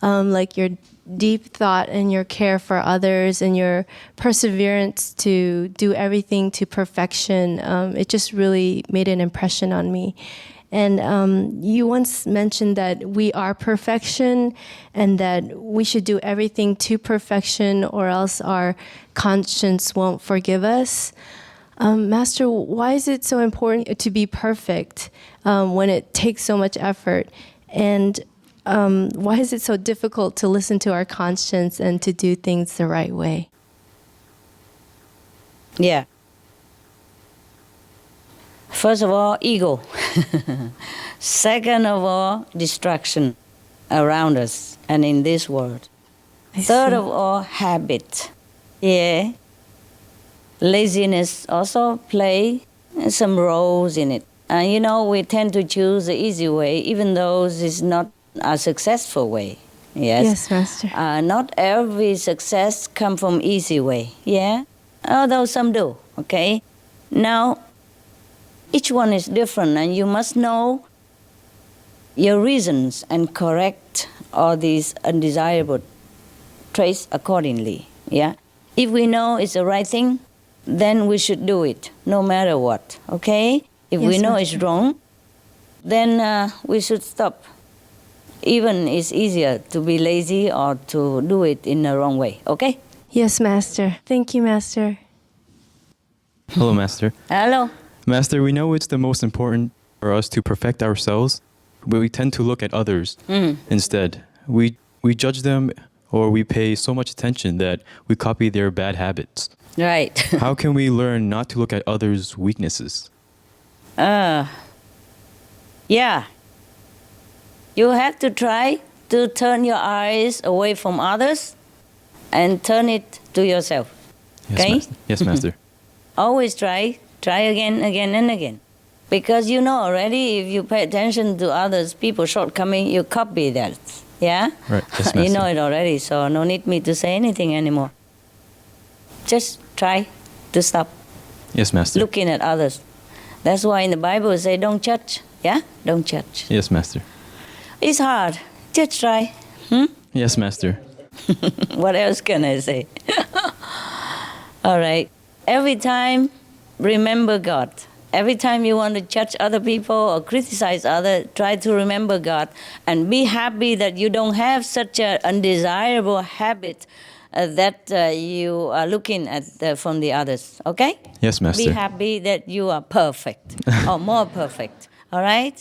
like your deep thought and your care for others and your perseverance to do everything to perfection. It just really made an impression on me. And you once mentioned that we are perfection and that we should do everything to perfection or else our conscience won't forgive us. Master, why is it so important to be perfect when it takes so much effort? And why is it so difficult to listen to our conscience and to do things the right way? Yeah. First of all, ego. Second of all, distraction around us and in this world. Third of all, habit. Yeah. Laziness also play some roles in it. You know, we tend to choose the easy way, even though it's not a successful way. Yes. Yes, Master. Not every success comes from easy way. Yeah. Although some do. Okay. Now, each one is different, and you must know your reasons and correct all these undesirable traits accordingly. Yeah. If we know it's the right thing, then we should do it, no matter what. Okay. If Yes, we know Master. it's wrong, then we should stop. Even it's easier to be lazy or to do it in the wrong way. Okay. Yes, Master. Thank you, Master. Hello, Master. Hello. Master, we know it's the most important for us to perfect ourselves, but we tend to look at others instead. We judge them or we pay so much attention that we copy their bad habits. Right. How can we learn not to look at others' weaknesses? Yeah. You have to try to turn your eyes away from others and turn it to yourself. Yes, Okay? Master. Yes, Master. Always try again and again. Because you know already if you pay attention to others' people's shortcoming, you copy that. Right. Yes, Master. You know it already, so no need me to say anything anymore. Just try to stop Yes, Master. looking at others. That's why in the Bible it says don't judge. Yeah? Don't judge. Yes, Master. It's hard. Just try. Yes, Master. What else can I say? All right. Every time, remember God. Every time you want to judge other people or criticize others, try to remember God and be happy that you don't have such an undesirable habit that you are looking at from the others. Okay? Yes, Master. Be happy that you are perfect or more perfect. All right?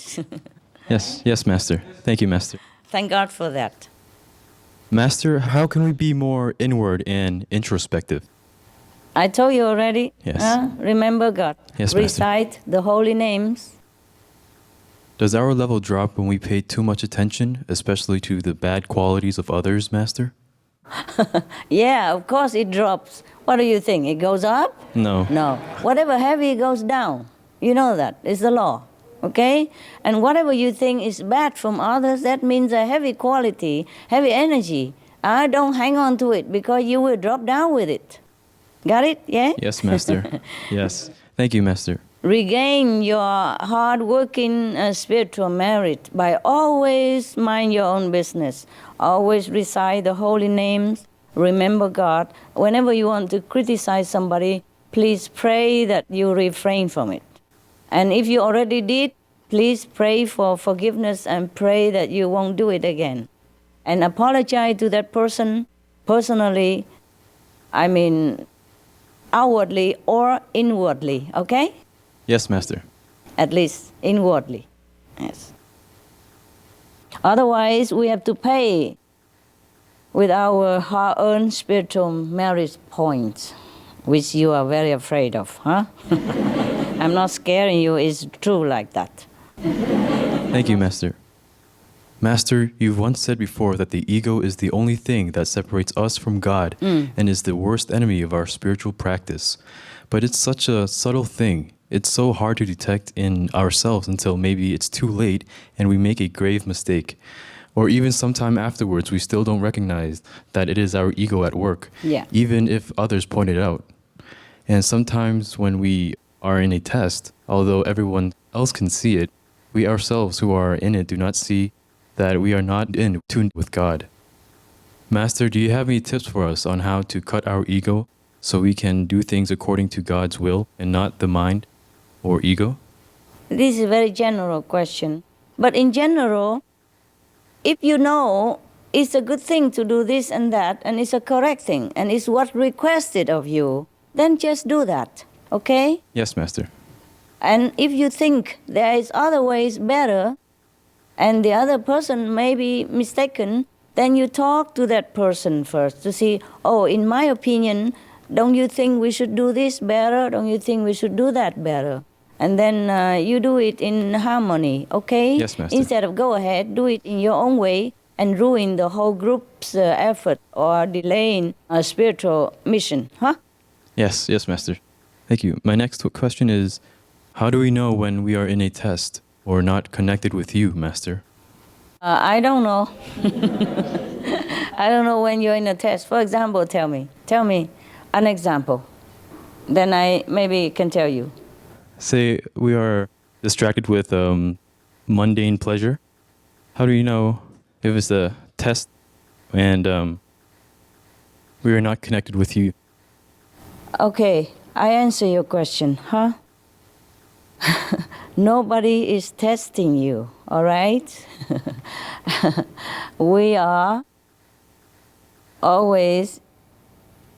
Yes, Master. Thank you, Master. Thank God for that. Master, how can we be more inward and introspective? I told you already. Yes. Remember God. Yes, Master. Recite the holy names. Does our level drop when we pay too much attention, especially to the bad qualities of others, Master? Yeah, of course it drops. What do you think? It goes up? No. No. Whatever heavy goes down. You know that. It's the law. Okay? And whatever you think is bad from others, that means a heavy quality, heavy energy. Don't hang on to it because you will drop down with it. Got it? Yeah? Yes, Master. Yes. Thank you, Master. Regain your hard-working spiritual merit by always mind your own business. Always recite the holy names. Remember God. Whenever you want to criticize somebody, please pray that you refrain from it. And if you already did, please pray for forgiveness and pray that you won't do it again. And apologize to that person personally, outwardly or inwardly, okay? Yes, Master. At least inwardly, yes. Otherwise, we have to pay with our hard-earned spiritual merit points, which you are very afraid of, huh? I'm not scaring you, it's true like that. Thank you, Master. Master, you've once said before that the ego is the only thing that separates us from God and is the worst enemy of our spiritual practice. But it's such a subtle thing. It's so hard to detect in ourselves until maybe it's too late and we make a grave mistake. Or even sometime afterwards, we still don't recognize that it is our ego at work, even if others point it out. And sometimes when we are in a test, although everyone else can see it, we ourselves who are in it do not see that we are not in tune with God. Master, do you have any tips for us on how to cut our ego so we can do things according to God's will and not the mind or ego? This is a very general question. But in general, if you know it's a good thing to do this and that, and it's a correct thing, and it's what requested of you, then just do that, okay? Yes, Master. And if you think there is other ways better, and the other person may be mistaken, then you talk to that person first to see, oh, in my opinion, don't you think we should do this better? Don't you think we should do that better? And then you do it in harmony, okay? Yes, Master. Instead of go ahead, do it in your own way and ruin the whole group's effort or delaying a spiritual mission, huh? Yes, Master. Thank you. My next question is, how do we know when we are in a test or not connected with you, Master? I don't know. I don't know when you're in a test. For example, tell me an example. Then I maybe can tell you. Say we are distracted with mundane pleasure. How do you know if it's a test and we are not connected with you? Okay, I answer your question, huh? Nobody is testing you, all right? We are always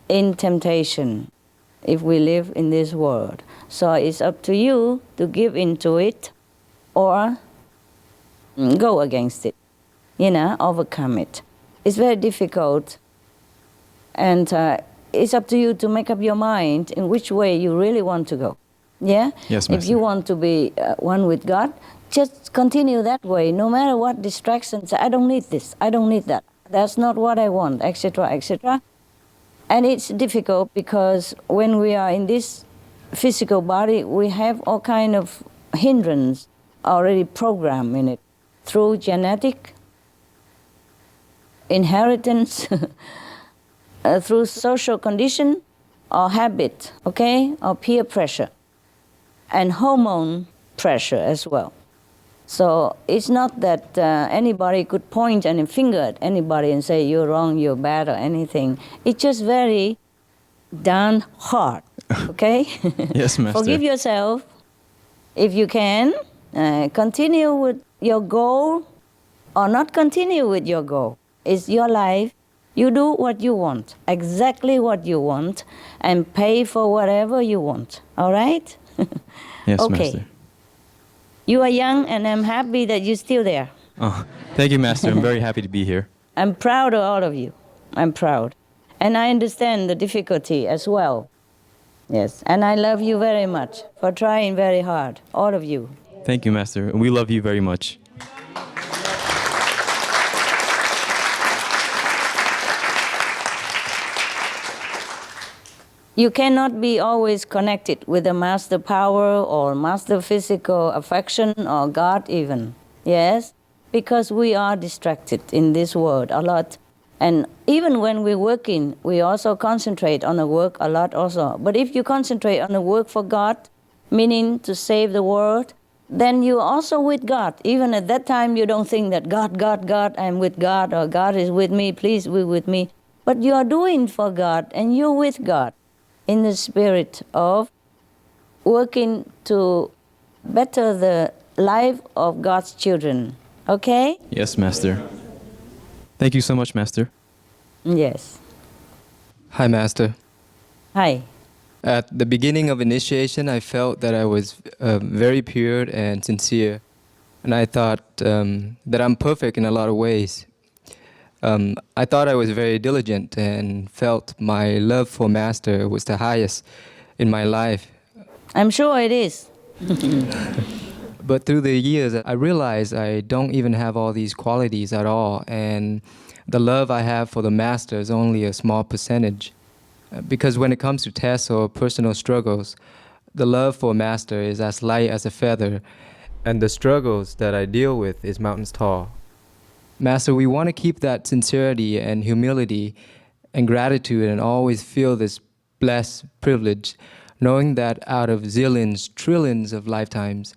in temptation if we live in this world. So it's up to you to give into it or go against it, overcome it. It's very difficult, and it's up to you to make up your mind in which way you really want to go. Yeah? Yes, Master. If you want to be one with God, just continue that way, no matter what distractions. I don't need this, I don't need that. That's not what I want, etc., etc. And it's difficult because when we are in this physical body, we have all kind of hindrance already programmed in it through genetic, inheritance, through social condition or habit, okay, or peer pressure, and hormone pressure as well. So it's not that anybody could point any finger at anybody and say you're wrong, you're bad, or anything. It's just very darn hard, okay? Yes, Master. Forgive yourself if you can. Continue with your goal or not continue with your goal. It's your life. You do what you want, exactly what you want, and pay for whatever you want, all right? Yes, okay. Master. You are young, and I'm happy that you're still there. Oh, thank you, Master. I'm very happy to be here. I'm proud of all of you. I'm proud. And I understand the difficulty as well. Yes, and I love you very much for trying very hard, all of you. Thank you, Master. We love you very much. You cannot be always connected with the master power or master physical affection or God even. Yes? Because we are distracted in this world a lot. And even when we're working, we also concentrate on the work a lot also. But if you concentrate on the work for God, meaning to save the world, then you're also with God. Even at that time, you don't think that God, I'm with God, or God is with me, please be with me. But you are doing for God, and you're with God in the spirit of working to better the life of God's children. Okay? Yes, Master. Thank you so much, Master. Yes. Hi, Master. Hi. At the beginning of initiation, I felt that I was very pure and sincere. And I thought that I'm perfect in a lot of ways. I thought I was very diligent and felt my love for Master was the highest in my life. I'm sure it is. But through the years, I realized I don't even have all these qualities at all. And the love I have for the Master is only a small percentage. Because when it comes to tests or personal struggles, the love for Master is as light as a feather. And the struggles that I deal with is mountains tall. Master, we want to keep that sincerity and humility and gratitude and always feel this blessed privilege, knowing that out of zillions, trillions of lifetimes,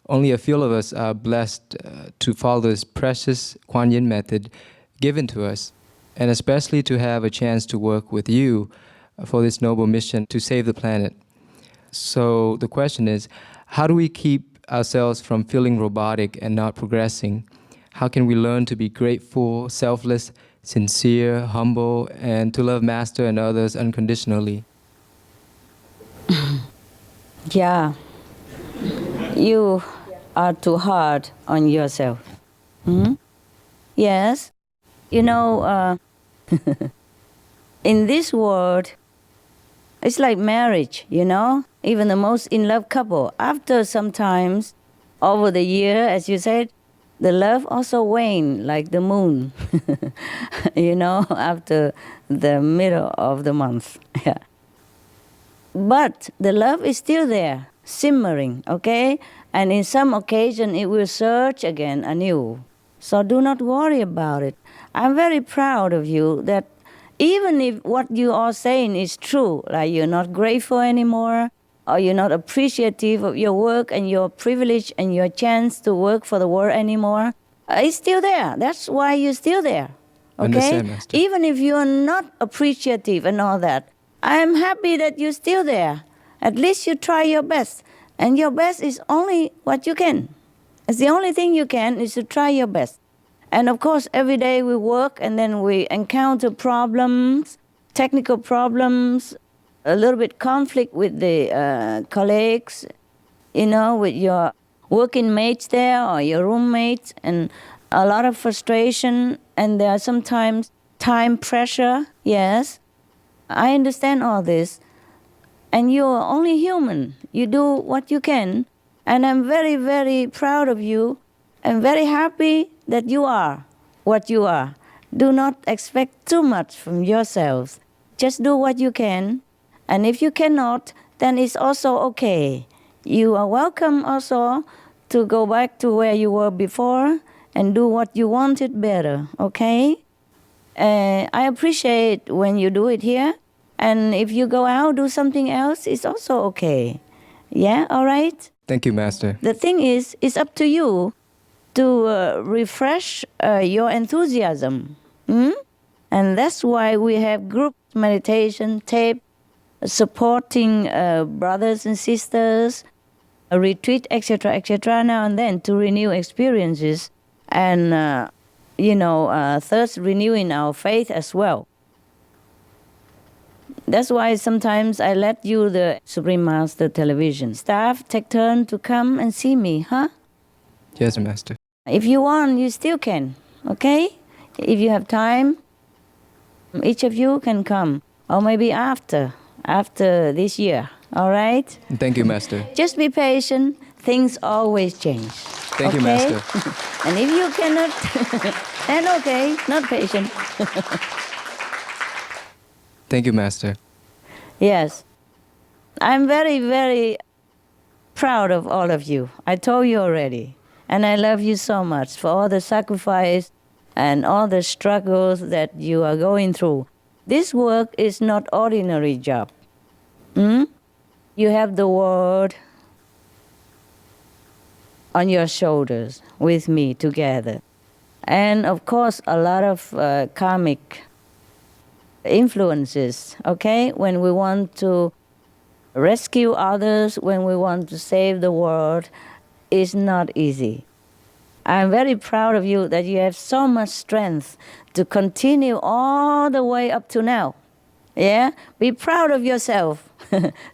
only a few of us are blessed to follow this precious Kuan Yin method given to us, and especially to have a chance to work with you for this noble mission to save the planet. So the question is, how do we keep ourselves from feeling robotic and not progressing? How can we learn to be grateful, selfless, sincere, humble, and to love Master and others unconditionally? Yeah, you are too hard on yourself. Yes, you know, in this world, it's like marriage, you know? Even the most in-love couple, after sometimes, over the year, as you said, the love also wane like the moon, you know, after the middle of the month. Yeah. But the love is still there, simmering, okay? And in some occasion, it will surge again anew. So do not worry about it. I'm very proud of you that even if what you are saying is true, like you're not grateful anymore, or you're not appreciative of your work and your privilege and your chance to work for the world anymore, it's still there. That's why you're still there. Okay? Understand, Master. Even if you're not appreciative and all that, I am happy that you're still there. At least you try your best. And your best is only what you can. It's the only thing you can is to try your best. And of course, every day we work and then we encounter problems, technical problems, a little bit conflict with the colleagues, you know, with your working mates there or your roommates, and a lot of frustration, and there are sometimes time pressure, yes. I understand all this. And you're only human. You do what you can. And I'm very, very proud of you and very happy that you are what you are. Do not expect too much from yourselves. Just do what you can. And if you cannot, then it's also okay. You are welcome also to go back to where you were before and do what you wanted better, okay? I appreciate when you do it here. And if you go out, do something else, it's also okay. Yeah, all right? Thank you, Master. The thing is, it's up to you to refresh your enthusiasm. And that's why we have group meditation, tape, supporting brothers and sisters, a retreat, etc., now and then to renew experiences and, thus renewing our faith as well. That's why sometimes I let you, the Supreme Master Television staff, take turn to come and see me, huh? Yes, Master. If you want, you still can, okay? If you have time, each of you can come, or maybe after this year, all right? Thank you, Master. Just be patient. Things always change. Thank you, Master. And if you cannot, then okay, not patient. Thank you, Master. Yes. I'm very, very proud of all of you. I told you already. And I love you so much for all the sacrifice and all the struggles that you are going through. This work is not ordinary job. You have the world on your shoulders with me together. And of course, a lot of karmic influences, okay? When we want to rescue others, when we want to save the world, it's not easy. I'm very proud of you that you have so much strength to continue all the way up to now. Yeah? Be proud of yourself.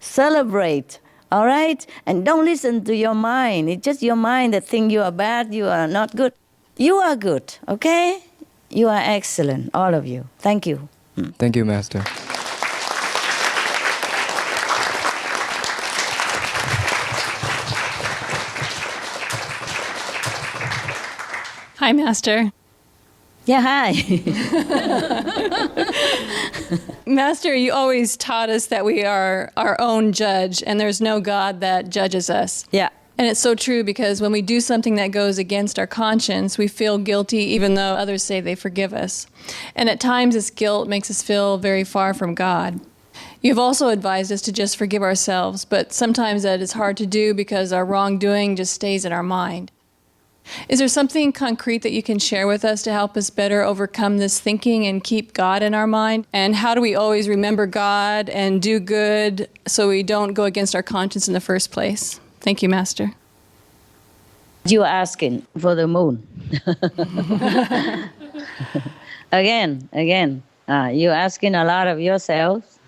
Celebrate, all right? And don't listen to your mind. It's just your mind that thinks you are bad, you are not good. You are good, okay? You are excellent, all of you. Thank you. Thank you, Master. Hi, Master. Yeah, hi. Master, you always taught us that we are our own judge and there's no God that judges us. Yeah. And it's so true because when we do something that goes against our conscience, we feel guilty even though others say they forgive us. And at times this guilt makes us feel very far from God. You've also advised us to just forgive ourselves, but sometimes that is hard to do because our wrongdoing just stays in our mind. Is there something concrete that you can share with us to help us better overcome this thinking and keep God in our mind? And how do we always remember God and do good so we don't go against our conscience in the first place? Thank you, Master. You are asking for the moon. Again. You're asking a lot of yourself,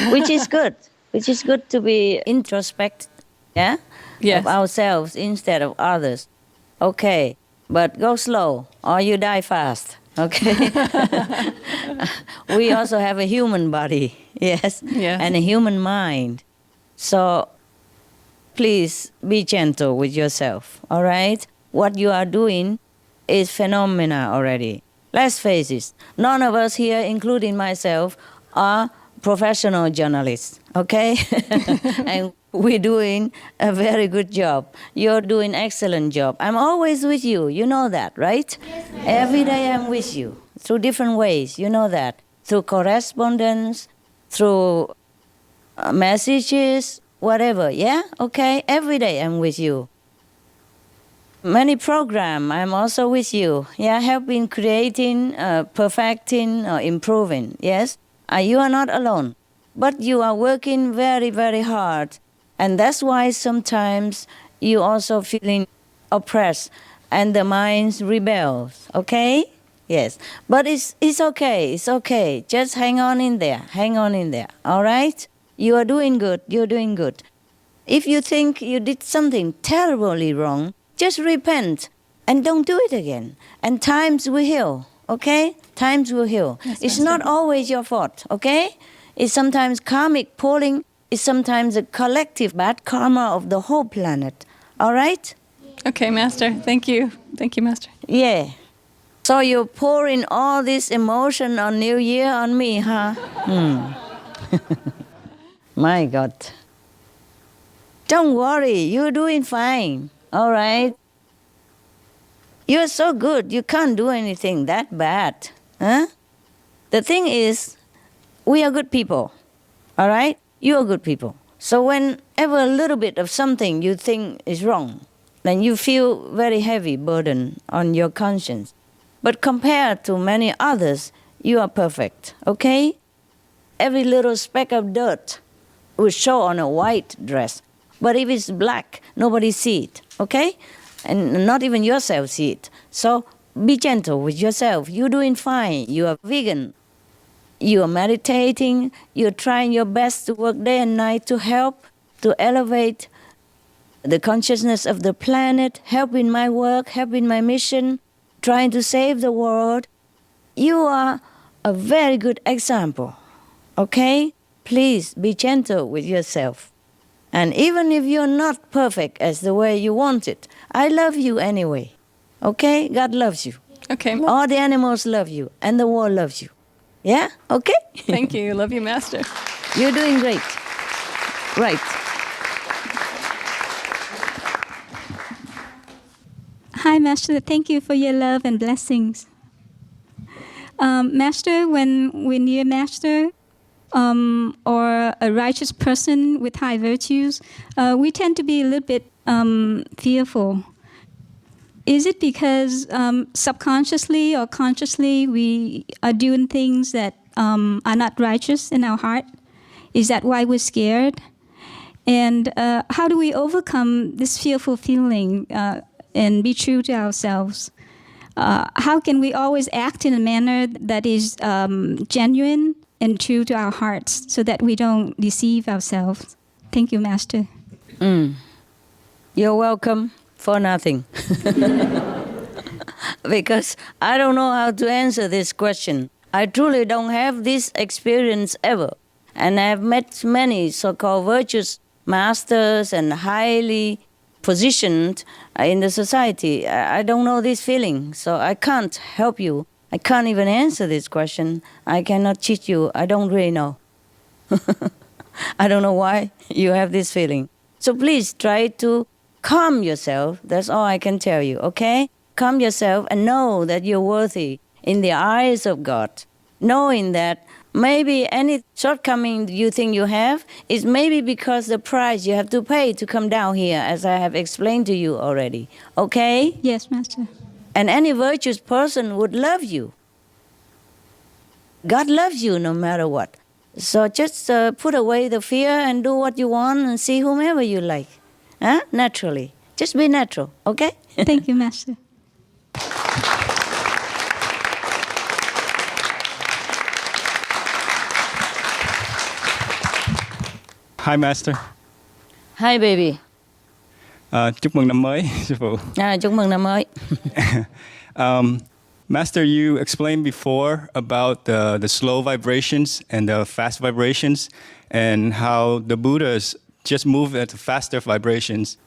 which is good. Which is good to be introspect, yeah? Yes. Of ourselves instead of others. Okay, but go slow or you die fast, okay? We also have a human body, yes? And a human mind. So please be gentle with yourself, all right? What you are doing is phenomena already. Let's face it, none of us here, including myself, are professional journalists, okay? And we're doing a very good job. You're doing an excellent job. I'm always with you. You know that, right? Yes, every day I'm with you through different ways. You know that. Through correspondence, through messages, whatever. Yeah? Okay? Every day I'm with you. Many programs, I'm also with you. Yeah? Helping, creating, perfecting, or improving. Yes? You are not alone. But you are working very, very hard. And that's why sometimes you also feeling oppressed and the mind rebels, okay? Yes, but it's okay, it's okay. Just hang on in there, all right? You are doing good, you're doing good. If you think you did something terribly wrong, just repent and don't do it again. And times will heal, okay? Times will heal. Yes, it's not always your fault, okay? It's sometimes karmic pulling. It's sometimes a collective bad karma of the whole planet. All right? Okay, Master. Thank you. Thank you, Master. Yeah. So you're pouring all this emotion on New Year on me, huh? My God. Don't worry. You're doing fine. All right? You're so good. You can't do anything that bad. Huh? The thing is, we are good people, all right? You are good people. So whenever a little bit of something you think is wrong, then you feel very heavy burden on your conscience. But compared to many others, you are perfect, okay? Every little speck of dirt will show on a white dress. But if it's black, nobody see it, okay? And not even yourself see it. So be gentle with yourself. You're doing fine. You are vegan. You are meditating. You're trying your best to work day and night to help, to elevate the consciousness of the planet, help in my work, help in my mission, trying to save the world. You are a very good example, okay? Please be gentle with yourself. And even if you're not perfect as the way you want it, I love you anyway. Okay? God loves you. Okay. All the animals love you, and the world loves you. Yeah? Okay? Thank you. Love you, Master. You're doing great. Right. Hi, Master. Thank you for your love and blessings. Master, when you're Master, or a righteous person with high virtues, we tend to be a little bit fearful. Is it because subconsciously or consciously we are doing things that are not righteous in our heart? Is that why we're scared? And how do we overcome this fearful feeling and be true to ourselves? How can we always act in a manner that is genuine and true to our hearts so that we don't deceive ourselves? Thank you, Master. You're welcome for nothing. Because I don't know how to answer this question. I truly don't have this experience ever. And I've met many so-called virtuous masters and highly positioned in the society. I don't know this feeling, so I can't help you. I can't even answer this question. I cannot cheat you. I don't really know. I don't know why you have this feeling. So please try to calm yourself. That's all I can tell you, okay? Calm yourself and know that you're worthy in the eyes of God. Knowing that maybe any shortcoming you think you have is maybe because the price you have to pay to come down here, as I have explained to you already. Okay? Yes, Master. And any virtuous person would love you. God loves you no matter what. So just put away the fear and do what you want and see whomever you like. Huh? Naturally. Just be natural, okay? Thank you, Master. Hi, Master. Hi, baby. Chúc mừng năm mới, sư phụ. Chúc mừng năm mới. Master, you explained before about the slow vibrations and the fast vibrations and how the Buddhas just move at faster vibrations.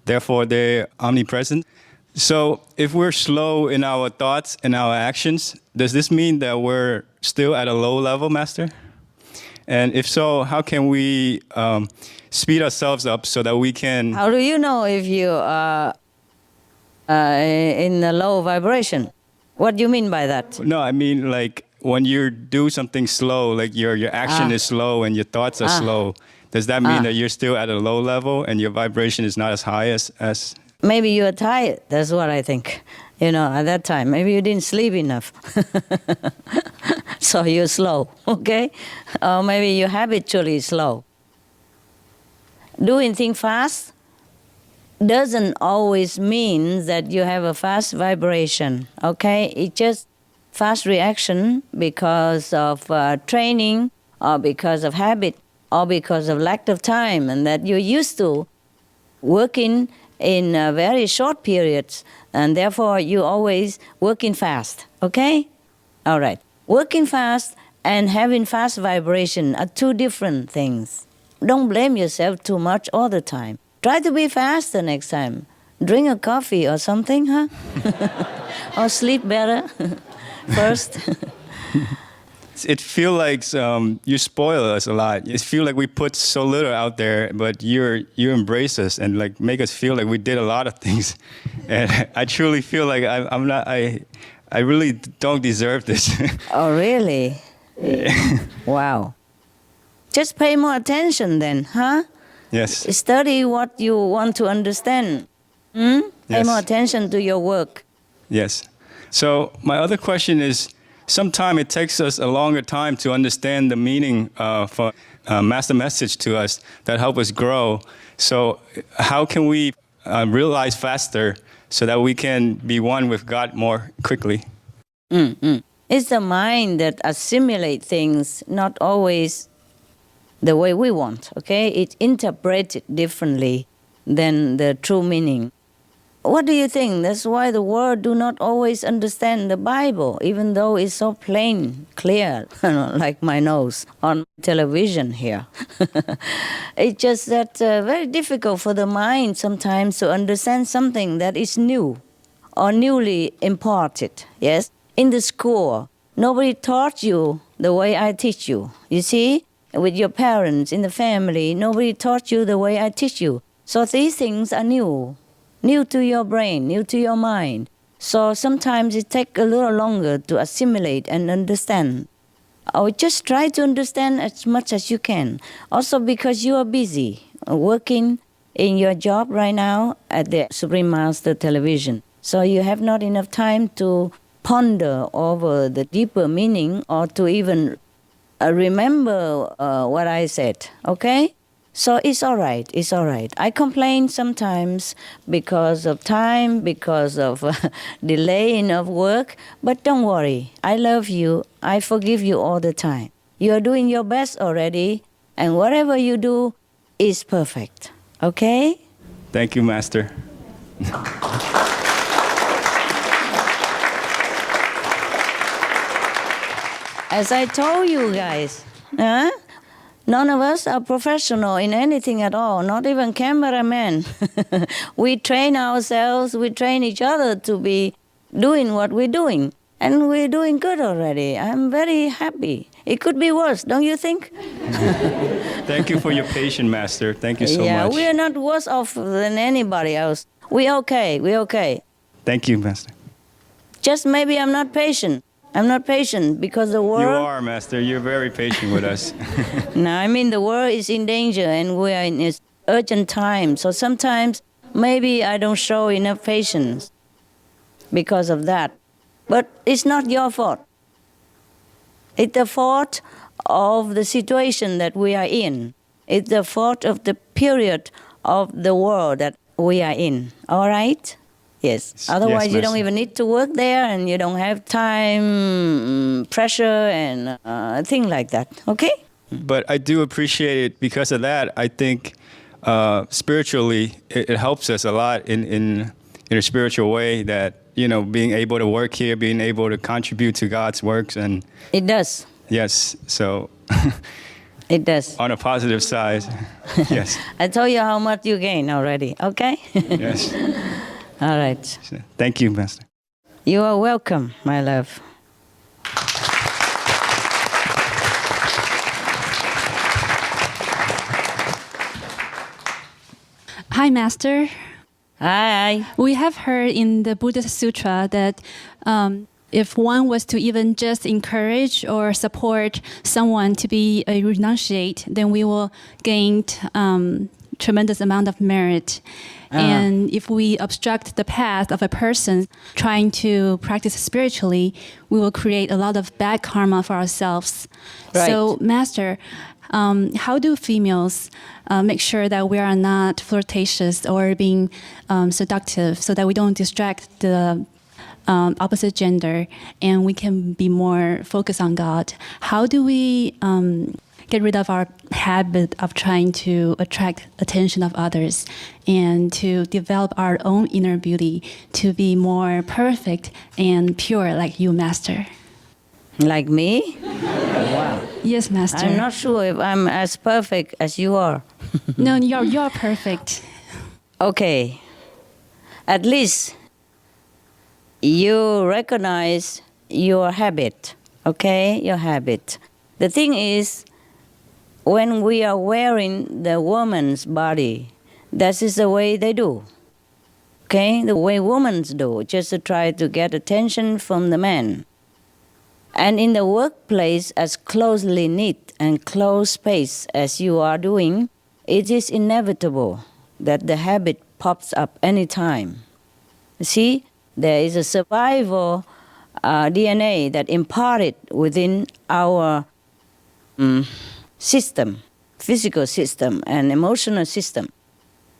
Therefore, they're omnipresent. So if we're slow in our thoughts and our actions, does this mean that we're still at a low level, Master? And if so, how can we speed ourselves up so that we can... How do you know if you are in a low vibration? What do you mean by that? No, I mean like when you do something slow, like your action is slow and your thoughts are slow, does that mean that you're still at a low level and your vibration is not as high as... Maybe you're tired. That's what I think. You know, at that time, maybe you didn't sleep enough. So you're slow, okay? Or maybe you're habitually slow. Doing things fast doesn't always mean that you have a fast vibration, okay? It's just fast reaction because of training or because of habit or because of lack of time, and that you're used to working in very short periods, and therefore you're always working fast, okay? All right. Working fast and having fast vibration are two different things. Don't blame yourself too much all the time. Try to be faster next time. Drink a coffee or something, huh? Or sleep better first. It feels like you spoil us a lot. It feels like we put so little out there, but you embrace us and like make us feel like we did a lot of things. And I truly feel like I really don't deserve this. Oh, really? Wow. Just pay more attention then, huh? Yes. Study what you want to understand. Pay Yes. more attention to your work. Yes. So my other question is, sometimes it takes us a longer time to understand the meaning of Master message to us that help us grow. So how can we realize faster so that we can be one with God more quickly? It's the mind that assimilates things, not always the way we want, okay? It interprets it differently than the true meaning. What do you think? That's why the world do not always understand the Bible, even though it's so plain, clear, like my nose on television here. It's just that very difficult for the mind sometimes to understand something that is new or newly imparted, yes? In the school, nobody taught you the way I teach you, you see? With your parents, in the family, nobody taught you the way I teach you. So these things are new to your brain, new to your mind. So sometimes it takes a little longer to assimilate and understand. Or just try to understand as much as you can. Also because you are busy working in your job right now at the Supreme Master Television. So you have not enough time to ponder over the deeper meaning or to even remember what I said, okay? So it's all right, it's all right. I complain sometimes because of time, because of delaying of work, but don't worry. I love you. I forgive you all the time. You are doing your best already, and whatever you do is perfect, okay? Thank you, Master. As I told you guys, none of us are professional in anything at all, not even cameramen. We train ourselves, we train each other to be doing what we're doing. And we're doing good already. I'm very happy. It could be worse, don't you think? Thank you for your patience, Master. Thank you so much. Yeah, we are not worse off than anybody else. We're okay, we're okay. Thank you, Master. Just maybe I'm not patient. I'm not patient because the world... You are, Master. You're very patient with us. No, I mean the world is in danger and we are in this urgent time. So sometimes maybe I don't show enough patience because of that. But it's not your fault. It's the fault of the situation that we are in. It's the fault of the period of the world that we are in. All right? Yes. Otherwise, yes, you don't even need to work there and you don't have time, pressure, and things like that. Okay? But I do appreciate it because of that. I think spiritually, it helps us a lot in a spiritual way that, you know, being able to work here, being able to contribute to God's works. And it does. Yes. So it does. On a positive side, yes. I told you how much you gain already. Okay? Yes. All right. Thank you, Master. You are welcome, my love. Hi, Master. Hi. We have heard in the Buddhist Sutra that if one was to even just encourage or support someone to be a renunciate, then we will gain tremendous amount of merit. And if we obstruct the path of a person trying to practice spiritually, we will create a lot of bad karma for ourselves. Right. So, Master, how do females make sure that we are not flirtatious or being seductive so that we don't distract the opposite gender and we can be more focused on God? How do we get rid of our habit of trying to attract attention of others and to develop our own inner beauty to be more perfect and pure like you, Master? Like me? Wow. Yes, Master. I'm not sure if I'm as perfect as you are. No, you're perfect. Okay. At least you recognize your habit, okay? Your habit. The thing is, when we are wearing the woman's body, that is the way they do, okay? The way women do, just to try to get attention from the man. And in the workplace, as closely knit and close space as you are doing, it is inevitable that the habit pops up anytime. See, there is a survival DNA that imparted within our system, physical system and emotional system.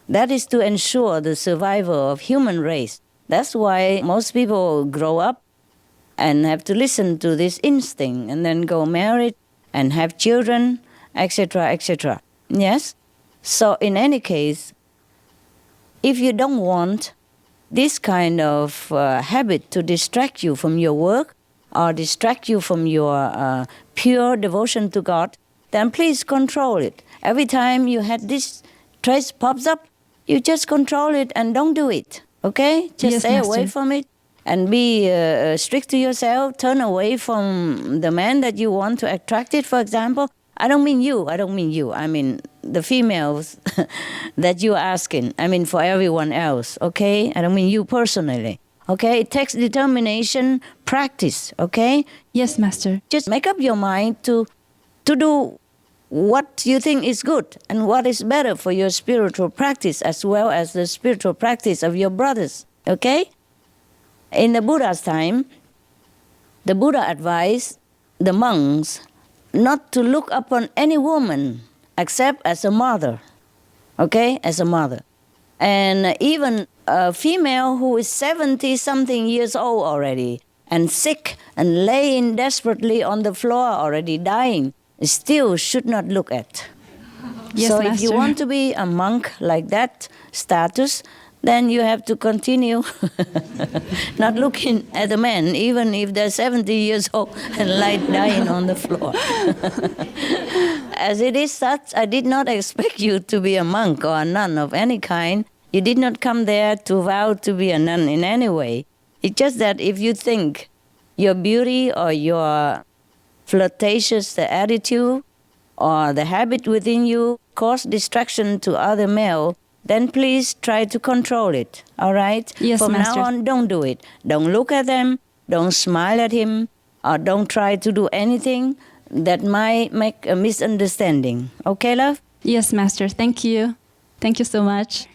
That is to ensure the survival of human race. That's why most people grow up and have to listen to this instinct and then go married and have children, etc., etc. Yes? So in any case, if you don't want this kind of habit to distract you from your work or distract you from your pure devotion to God, then please control it. Every time you had this trace pops up, you just control it and don't do it. Okay? Just Yes, stay Master. away from it and be strict to yourself. Turn away from the man that you want to attract it, for example. I don't mean you. I mean the females that you're asking. I mean for everyone else, okay? I don't mean you personally, okay? It takes determination, practice, okay? Yes, Master. Just make up your mind to do what you think is good and what is better for your spiritual practice as well as the spiritual practice of your brothers, okay? In the Buddha's time, the Buddha advised the monks not to look upon any woman except as a mother, okay, as a mother. And even a female who is 70-something years old already and sick and laying desperately on the floor already dying, still should not look at. Yes, so Master. if you want to be a monk like that status, then you have to continue not looking at a man, even if they're 70 years old and dying on the floor. As it is such, I did not expect you to be a monk or a nun of any kind. You did not come there to vow to be a nun in any way. It's just that if you think your beauty or your flirtatious attitude or the habit within you cause distraction to other male, then please try to control it, all right? Yes, From Master. now on, don't do it. Don't look at them, don't smile at him, or don't try to do anything that might make a misunderstanding. Okay, love? Yes, Master. Thank you. Thank you so much.